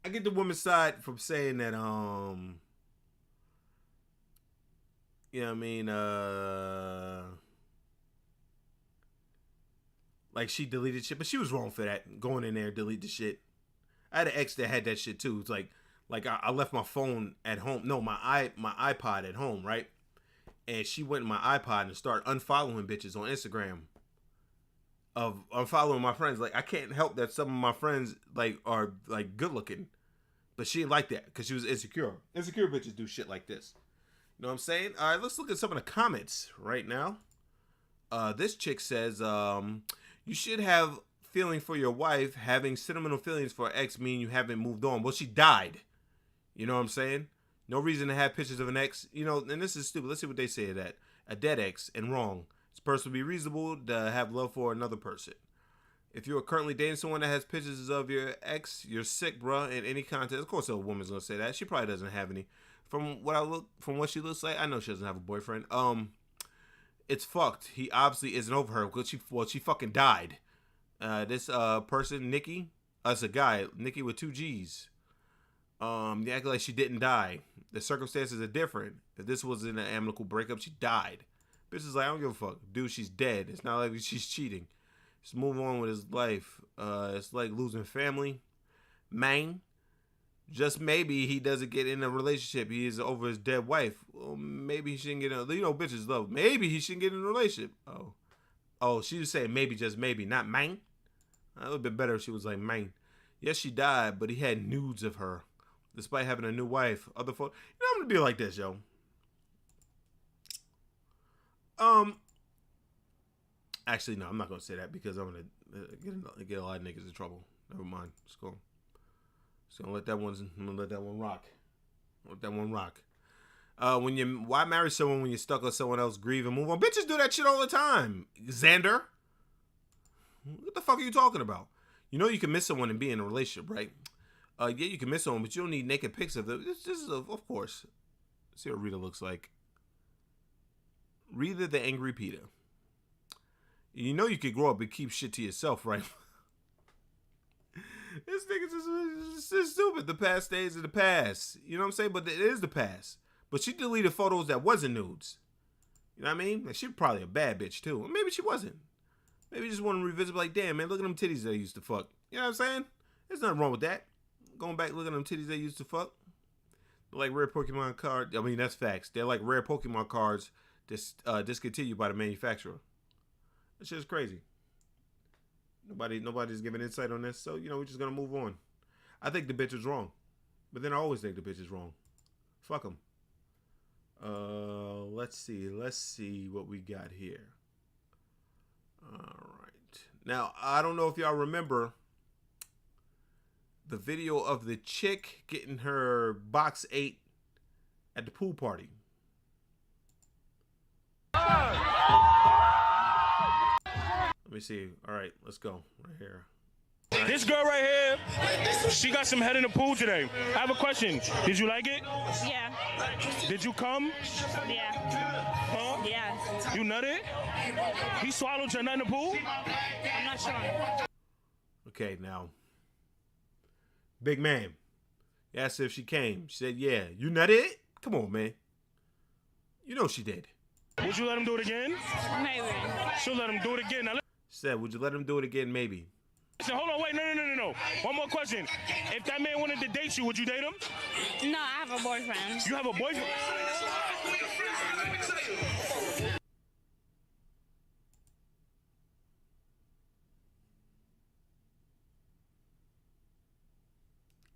I get the woman's side from saying that, you know what I mean, like she deleted shit, but she was wrong for that. Going in there, delete the shit. I had an ex that had that shit too. It's like I left my phone at home. No, my iPod at home, right? and she went in my iPod and started unfollowing bitches on Instagram. Of unfollowing my friends. Like, I can't help that some of my friends like are like good looking, but she didn't like that because she was insecure. Insecure bitches do shit like this. You know what I'm saying? All right, let's look at some of the comments right now. This chick says, you should have feeling for your wife. Having sentimental feelings for an ex mean you haven't moved on. Well, she died. You know what I'm saying? No reason to have pictures of an ex. You know, and this is stupid. Let's see what they say to that. A dead ex and wrong. This person would be reasonable to have love for another person. If you're currently dating someone that has pictures of your ex, you're sick, bruh, in any context. Of course, a woman's gonna say that. She probably doesn't have any. From what she looks like, I know she doesn't have a boyfriend. It's fucked. He obviously isn't over her because she fucking died. This person, Nikki, it's a guy, Nikki with 2 G's. They act like she didn't die. The circumstances are different. If this was in an amicable breakup, she died. Bitch is like, I don't give a fuck. Dude, she's dead. It's not like she's cheating. Just move on with his life. It's like losing family. Man, just maybe he doesn't get in a relationship. He is over his dead wife. Well, maybe he shouldn't get in you know, bitches love. Maybe he shouldn't get in a relationship. Oh, she was saying maybe, just maybe, not man. That would have been better if she was like man. Yes, she died, but he had nudes of her. Despite having a new wife. Other folks. You know, I'm gonna be like this, yo. Actually, no, I'm not gonna say that because I'm gonna get a lot of niggas in trouble. Never mind. Let's go. So I'm gonna let that one rock. Let that one rock. Why marry someone when you're stuck with someone else? Grieve and move on. Bitches do that shit all the time. Xander, what the fuck are you talking about? You know you can miss someone and be in a relationship, right? Yeah, you can miss someone, but you don't need naked pics of them. This is of course. Let's see what Rita looks like. Rita the Angry Peter. You know you could grow up and keep shit to yourself, right? This nigga just stupid. The past stays in the past. You know what I'm saying? But it is the past. But she deleted photos that wasn't nudes. You know what I mean? Like, she's probably a bad bitch too. Or maybe she wasn't. Maybe you just want to revisit like, damn, man, look at them titties that I used to fuck. You know what I'm saying? There's nothing wrong with that. Going back, looking at them titties they used to fuck. They're like rare Pokemon cards. I mean, that's facts. They're like rare Pokemon cards discontinued by the manufacturer. That shit's crazy. Nobody's giving insight on this, so, you know, we're just gonna move on. I think the bitch is wrong. But then I always think the bitch is wrong. Fuck them. Let's see what we got here. Alright. Now, I don't know if y'all remember the video of the chick getting her box 8 at the pool party. Let me see. All right, let's go. Right here. This girl right here, she got some head in the pool today. I have a question. Did you like it? Yeah. Did you come? Yeah. Huh? Yeah. You nutted? He swallowed your nut in the pool? I'm not sure. Okay, now. Big man. You asked her if she came. She said, yeah. You nutted? Come on, man. You know she did. Would you let him do it again? Maybe. She'll let him do it again. Now, She said, would you let him do it again? Maybe. listen, hold on, wait, no. One more question. If that man wanted to date you, would you date him? No, I have a boyfriend. You have a boyfriend?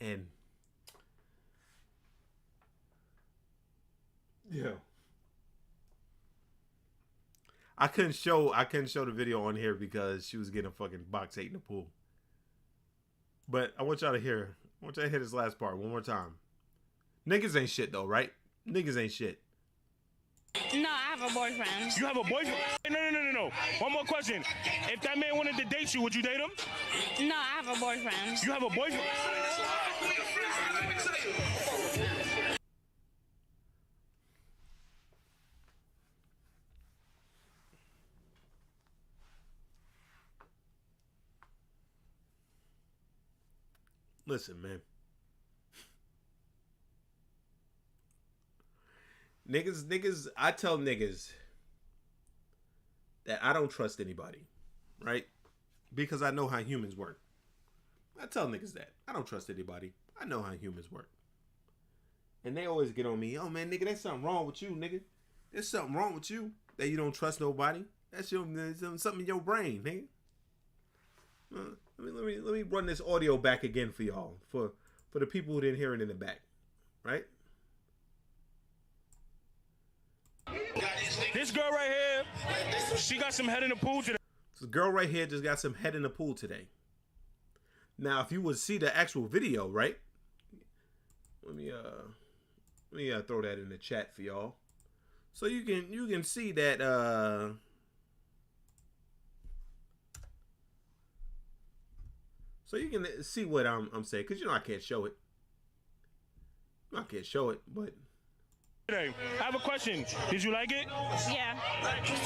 And yeah. I couldn't show the video on here because she was getting a fucking box 8 in the pool. But I want y'all to hear this last part one more time. Niggas ain't shit though, right? Niggas ain't shit. No, I have a boyfriend. You have a boyfriend? No. One more question. If that man wanted to date you, would you date him? No, I have a boyfriend. You have a boyfriend? Listen, man. Niggas, I tell niggas that I don't trust anybody, right? Because I know how humans work. I tell niggas that. I don't trust anybody. I know how humans work. And they always get on me, oh man, nigga, there's something wrong with you, nigga. There's something wrong with you that you don't trust nobody. That's something in your brain, nigga. Let me run this audio back again for y'all, for the people who didn't hear it in the back, right? This girl right here, she got some head in the pool today. This girl right here just got some head in the pool today. Now, if you would see the actual video, right? Let me throw that in the chat for y'all, so you can see that. So you can see what I'm saying, because I can't show it. I can't show it, but. Today, I have a question. Did you like it? Yeah.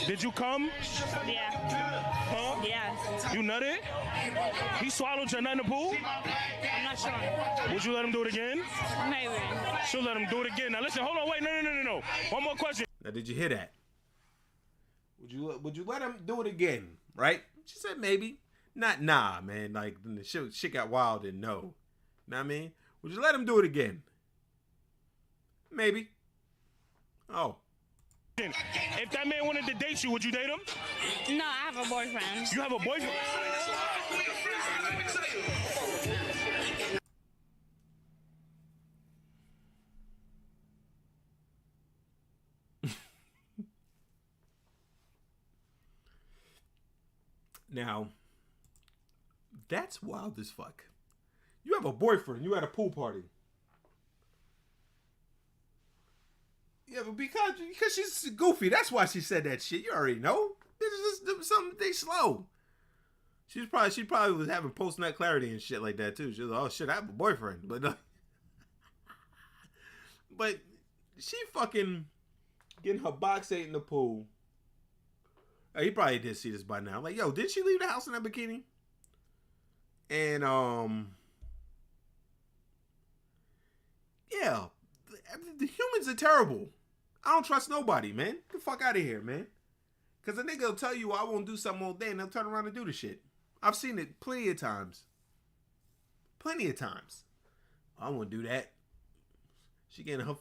Did you come? Yeah. Huh? Yeah. You nutted? He swallowed your nut in the pool? I'm not sure. Would you let him do it again? Maybe. She'll let him do it again. Now listen, hold on, wait, no. One more question. Now, did you hear that? Would you let him do it again? Right? She said maybe. Not nah, man. Like the shit got wild and no. Know what I mean? Would you let him do it again? Maybe. Oh. If that man wanted to date you, would you date him? No, I have a boyfriend. You have a boyfriend? Now, that's wild as fuck. You have a boyfriend. You at a pool party. Yeah, but because she's goofy. That's why she said that shit. You already know. This is something they slow. She probably was having post-nut clarity and shit like that too. She was like, oh shit, I have a boyfriend. But she fucking getting her box ate in the pool. He probably did see this by now. Like, yo, did she leave the house in that bikini? And yeah, the humans are terrible. I don't trust nobody, man. Get the fuck out of here, man. Because a nigga will tell you I won't do something all day and they'll turn around and do the shit. I've seen it plenty of times. Plenty of times. I won't do that. She getting her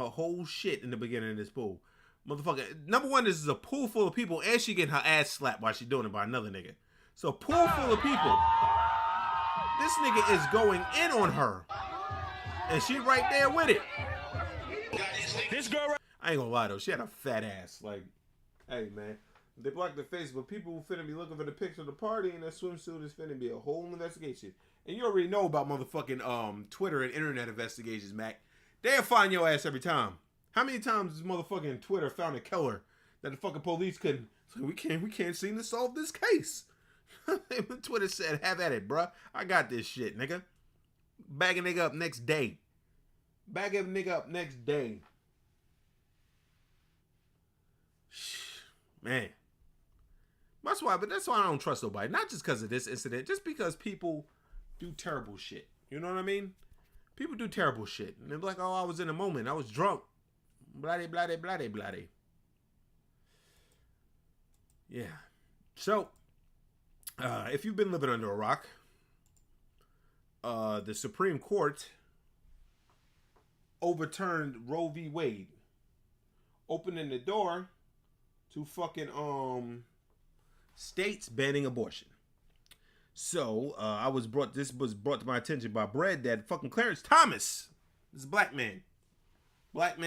whole shit in the beginning of this pool. Motherfucker, number one, this is a pool full of people and she getting her ass slapped while she doing it by another nigga. So a pool full of people. This nigga is going in on her. And she right there with it. This girl right... I ain't gonna lie though, she had a fat ass. Like, hey man, they blocked the face, but people finna be looking for the picture of the party and that swimsuit is finna be a whole investigation. And you already know about motherfucking Twitter and internet investigations, Mac. They'll find your ass every time. How many times has motherfucking Twitter found a killer that the fucking police couldn't? So we can't seem to solve this case. Twitter said, have at it, bruh. I got this shit, nigga. Bag a nigga up next day. Bag a nigga up next day. Man. That's why I don't trust nobody. Not just because of this incident, just because people do terrible shit. You know what I mean? People do terrible shit. And they're like, oh, I was in a moment. I was drunk. Bloody, bloody, bloody, bloody. Yeah. So, if you've been living under a rock, the Supreme Court overturned Roe v. Wade, opening the door to fucking states banning abortion. So this was brought to my attention by Bread that fucking Clarence Thomas, this black man, white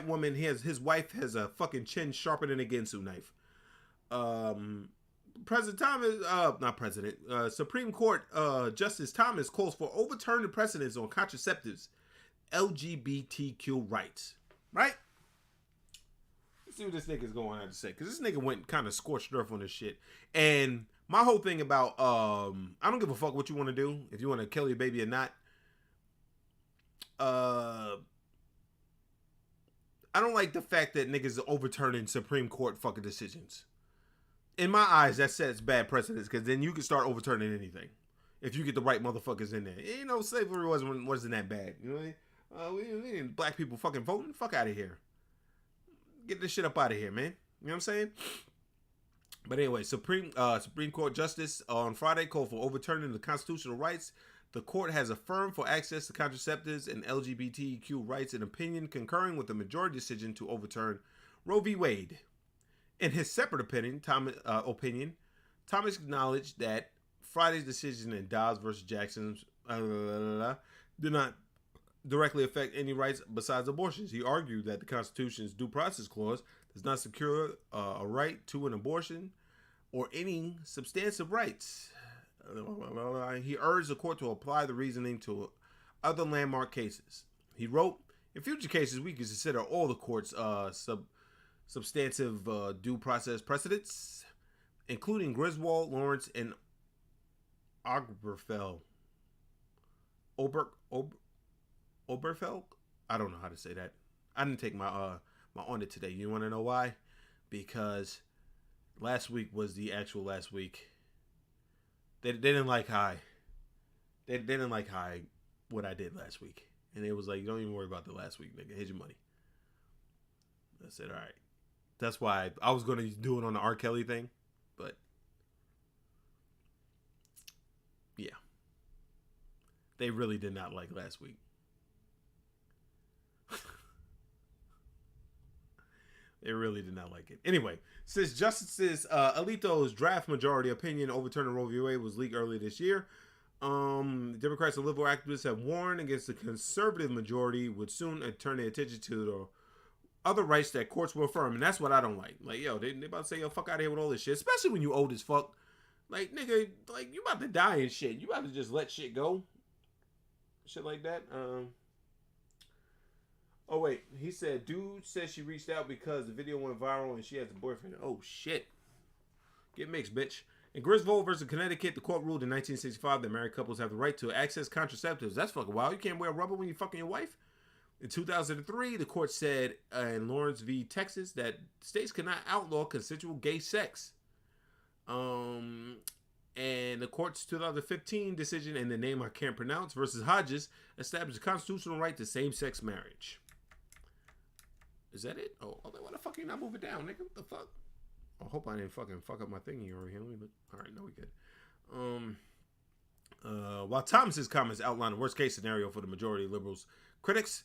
woman, his wife has a fucking chin sharper than a Ginsu knife. Supreme Court Justice Thomas calls for overturning precedents on contraceptives, LGBTQ rights. Right? Let's see what this nigga's going to have to say. Because this nigga went kind of scorched earth on this shit. And my whole thing about, I don't give a fuck what you want to do. If you want to kill your baby or not. I don't like the fact that niggas are overturning Supreme Court fucking decisions. In my eyes, that sets bad precedents, because then you can start overturning anything if you get the right motherfuckers in there. You know, slavery wasn't that bad. You know what I mean? We didn't black people fucking voting. Fuck out of here. Get this shit up out of here, man. You know what I'm saying? But anyway, Supreme Court Justice on Friday called for overturning the constitutional rights The court has affirmed for access to contraceptives and LGBTQ rights an opinion concurring with the majority decision to overturn Roe v. Wade. In his separate opinion, Thomas acknowledged that Friday's decision in Dobbs versus Jackson did not directly affect any rights besides abortions. He argued that the Constitution's Due Process Clause does not secure a right to an abortion or any substantive rights. He urged the court to apply the reasoning to other landmark cases. He wrote, in future cases, we can consider all the court's substantive due process precedents, including Griswold, Lawrence, and Oberfeld. Oberfeld? I don't know how to say that. I didn't take my audit today. You want to know why? Because last week was the actual last week. They didn't like they didn't like what I did last week. And it was like, don't even worry about the last week, nigga. Here's your money. I said, all right. That's why I was going to do it on the R. Kelly thing. But, yeah. They really did not like last week. They really did not like it. Anyway, since Justices Alito's draft majority opinion overturning Roe v. Wade was leaked earlier this year, Democrats and liberal activists have warned against the conservative majority would soon turn their attention to the other rights that courts will affirm. And that's what I don't like. Like, yo, they about to say, yo, fuck out of here with all this shit. Especially when you old as fuck. Like, nigga, like, you about to die and shit. You about to just let shit go. Shit like that. Oh, wait. He said, dude said she reached out because the video went viral and she has a boyfriend. Oh, shit. Get mixed, bitch. In Griswold versus Connecticut, the court ruled in 1965 that married couples have the right to access contraceptives. That's fucking wild. You can't wear rubber when you're fucking your wife. In 2003, the court said in Lawrence v. Texas that states cannot outlaw consensual gay sex. And the court's 2015 decision in the name I can't pronounce versus Hodges established a constitutional right to same-sex marriage. Is that it? Oh, why the fuck you not move it down, nigga? What the fuck? I hope I didn't fucking fuck up my thingy over here. Let me look. All right, no, we good. While Thomas's comments outline the worst case scenario for the majority of liberals' critics,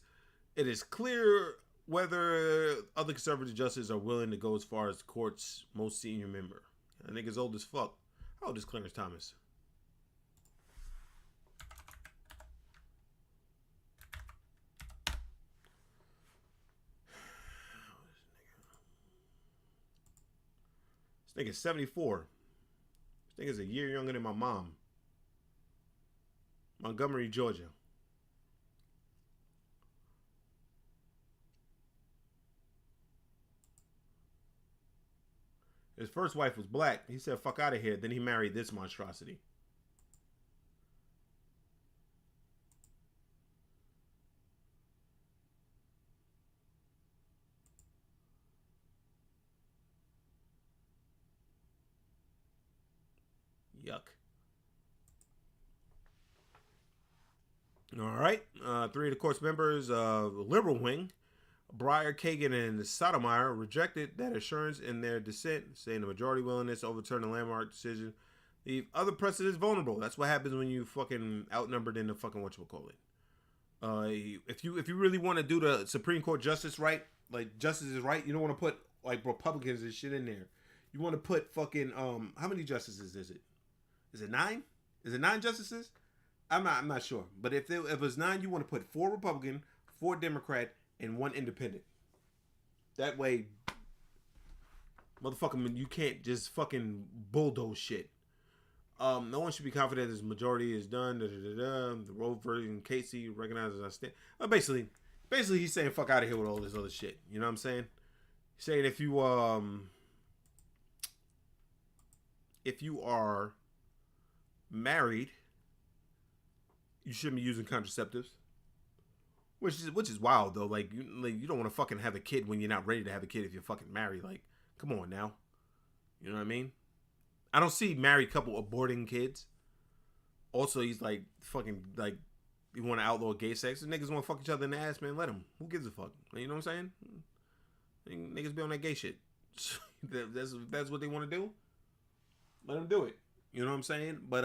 it is clear whether other conservative justices are willing to go as far as the court's most senior member. I think it's old as fuck. How old is Clarence Thomas? This nigga's 74. This nigga's a year younger than my mom. Montgomery, Georgia. His first wife was black. He said, fuck out of here. Then he married this monstrosity. Yuck. All right. Three of the court's members of the liberal wing, Breyer, Kagan, and Sotomayor, rejected that assurance in their dissent, saying the majority willingness to overturn the landmark decision leave other precedents vulnerable. That's what happens when you fucking outnumbered in the fucking whatchamacallit. If you really want to do the Supreme Court justice right, like justice is right, you don't want to put like Republicans and shit in there. You want to put fucking how many justices is it? Is it 9? Is it 9 justices? I'm not sure. But if it was 9, you want to put 4 Republican, 4 Democrat, and 1 independent. That way, motherfucker, you can't just fucking bulldoze shit. No one should be confident this majority is done. The Roe version Casey recognizes I stand. Basically, he's saying fuck out of here with all this other shit. You know what I'm saying? He's saying if you are married, you shouldn't be using contraceptives. Which is wild though. Like you don't want to fucking have a kid when you're not ready to have a kid if you're fucking married. Like, come on now. You know what I mean? I don't see married couple aborting kids. Also, he's like fucking like you want to outlaw gay sex. If niggas want to fuck each other in the ass, man. Let them. Who gives a fuck? You know what I'm saying? Niggas be on that gay shit. That's what they want to do. Let them do it. You know what I'm saying? But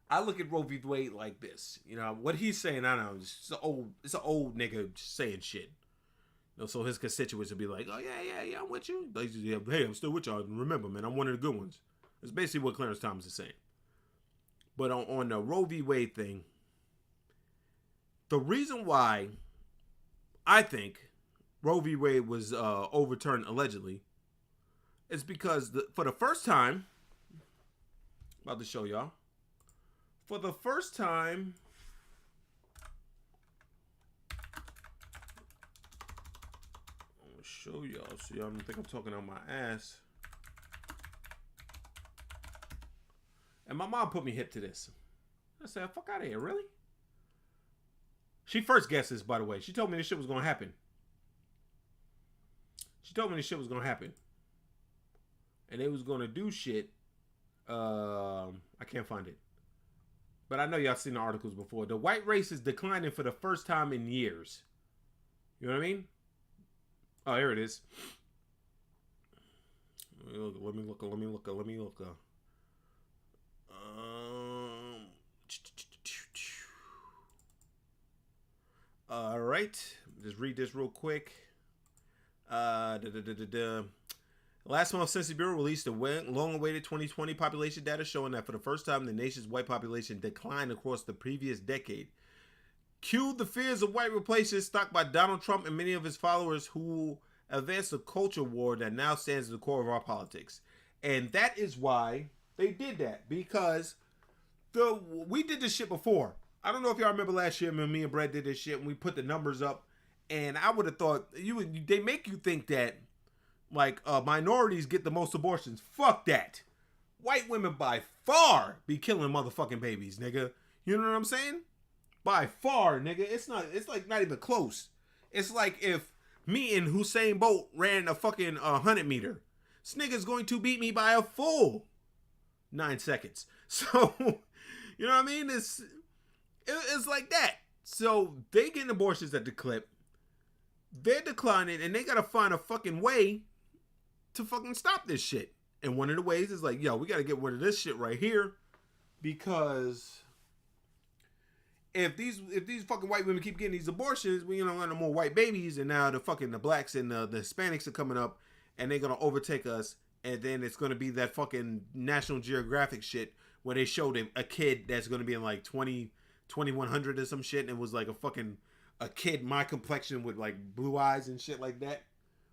I look at Roe v. Wade like this. You know, what he's saying, I don't know, it's an old nigga saying shit. You know, so his constituents will be like, oh, yeah, I'm with you. Like, hey, I'm still with y'all. Remember, man, I'm one of the good ones. That's basically what Clarence Thomas is saying. But on the Roe v. Wade thing, the reason why I think Roe v. Wade was overturned allegedly is because for the first time, about to show y'all, for the first time, I'm going to show y'all so y'all don't think I'm talking on my ass. And my mom put me hip to this. I said, fuck out of here, really? She first guessed this, by the way. She told me this shit was going to happen. And they was going to do shit. I can't find it. But I know y'all seen the articles before. The white race is declining for the first time in years. You know what I mean? Oh, here it is. Let me look. All right. Just read this real quick. Last month, Census Bureau released a long-awaited 2020 population data showing that for the first time, the nation's white population declined across the previous decade. Cue the fears of white replacement stocked by Donald Trump and many of his followers who advanced a culture war that now stands at the core of our politics. And that is why they did that, because we did this shit before. I don't know if y'all remember last year when me and Brad did this shit and we put the numbers up, and I would have thought they make you think that like minorities get the most abortions. Fuck that. White women by far be killing motherfucking babies, nigga. You know what I'm saying? By far, nigga. It's like not even close. It's like if me and Usain Bolt ran a fucking 100 meter. This nigga's going to beat me by a full 9 seconds. So, you know what I mean? It's like that. So they getting abortions at the clip. They're declining, and they gotta find a fucking way to fucking stop this shit. And one of the ways is like, yo, we gotta get rid of this shit right here, because if these fucking white women keep getting these abortions, we don't have no more white babies, and now the blacks and the Hispanics are coming up, and they're gonna overtake us, and then it's gonna be that fucking National Geographic shit where they showed a kid that's gonna be in like 2100 or some shit, and it was like a kid my complexion with like blue eyes and shit like that,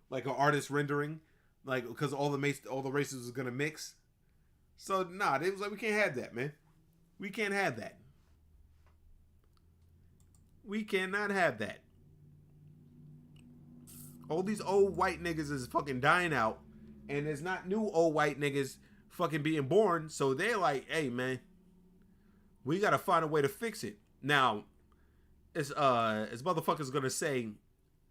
like an artist rendering, like because all the races was gonna mix. So nah, it was like, we can't have that, man. We can't have that. We cannot have that. All these old white niggas is fucking dying out, and there's not new old white niggas fucking being born. So they're like, hey man, we gotta find a way to fix it. Now, as motherfuckers gonna say,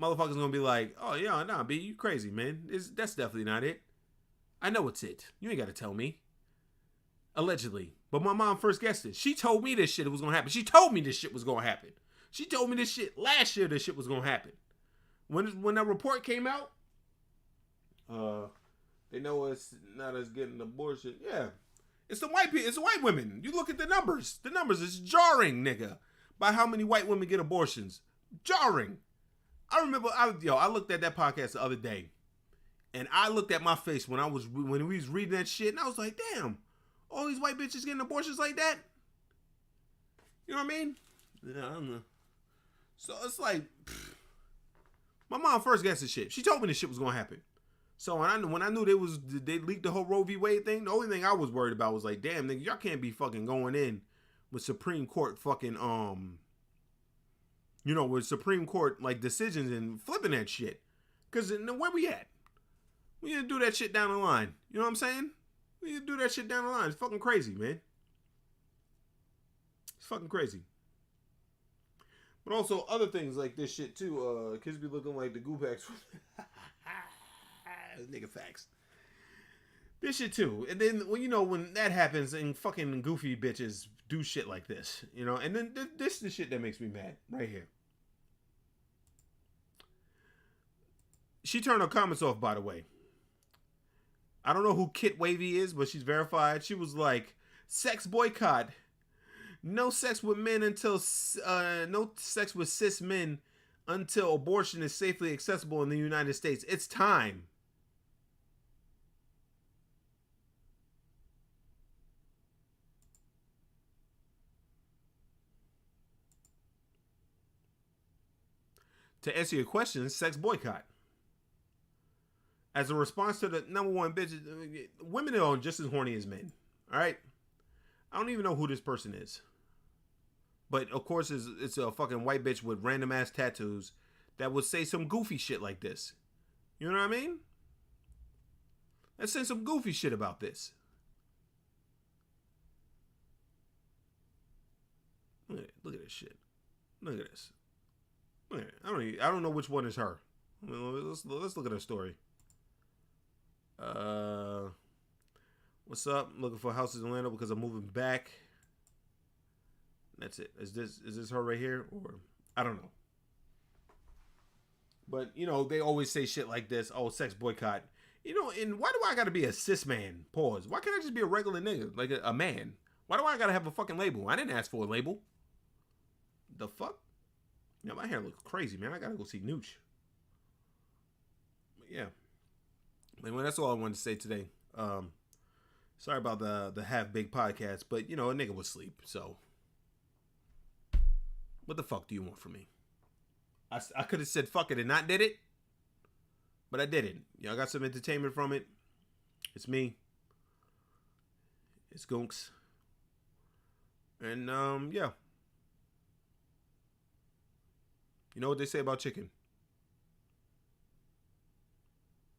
motherfuckers gonna be like, oh yeah, nah, B, you crazy, man. That's definitely not it. I know it's it. You ain't gotta tell me. Allegedly. But my mom first guessed it. She told me this shit was gonna happen. She told me this shit was gonna happen. She told me this shit last year, this shit was gonna happen. When that report came out, they know it's not us getting abortion. Yeah. It's the white people. It's the white women. You look at the numbers. The numbers is jarring, nigga, by how many white women get abortions. Jarring. I remember, I looked at that podcast the other day, and I looked at my face when we was reading that shit, and I was like, damn, all these white bitches getting abortions like that? You know what I mean? Yeah, I don't know. So it's like, my mom first guessed this shit. She told me this shit was gonna happen. So when I knew they leaked the whole Roe v. Wade thing, the only thing I was worried about was like, damn, nigga, y'all can't be fucking going in with Supreme Court fucking, with Supreme Court, like, decisions and flipping that shit. Because where we at? We need to do that shit down the line. You know what I'm saying? We need to do that shit down the line. It's fucking crazy, man. It's fucking crazy. But also, other things like this shit, too. Kids be looking like the Goopax. Nigga facts. This shit too. And then when that happens and fucking goofy bitches do shit like this, and then this is the shit that makes me mad right here. She turned her comments off, by the way. I don't know who Kit Wavy is, but she's verified. She was like, sex boycott. No sex with men until no sex with cis men until abortion is safely accessible in the United States. It's time. To answer your question, sex boycott. As a response to the number one bitch, women are just as horny as men. All right? I don't even know who this person is. But of course, it's a fucking white bitch with random ass tattoos that would say some goofy shit like this. You know what I mean? Let's say some goofy shit about this. Look at this shit. Look at this. Look at it. I don't know which one is her. Let's look at her story. What's up? I'm looking for houses in Orlando because I'm moving back. That's it. Is this her right here? Or I don't know. But you know, they always say shit like this. Oh, sex boycott. You know, and why do I gotta be a cis man? Pause. Why can't I just be a regular nigga? Like a man? Why do I gotta have a fucking label? I didn't ask for a label. The fuck? Yeah, my hair looks crazy, man. I gotta go see Nooch. But yeah. Anyway, that's all I wanted to say today. Sorry about the half big podcast, but you know, a nigga was asleep, so what the fuck do you want from me? I could have said fuck it and not did it, but I didn't. Y'all got some entertainment from it. It's me. It's Gunks. And yeah. You know what they say about chicken?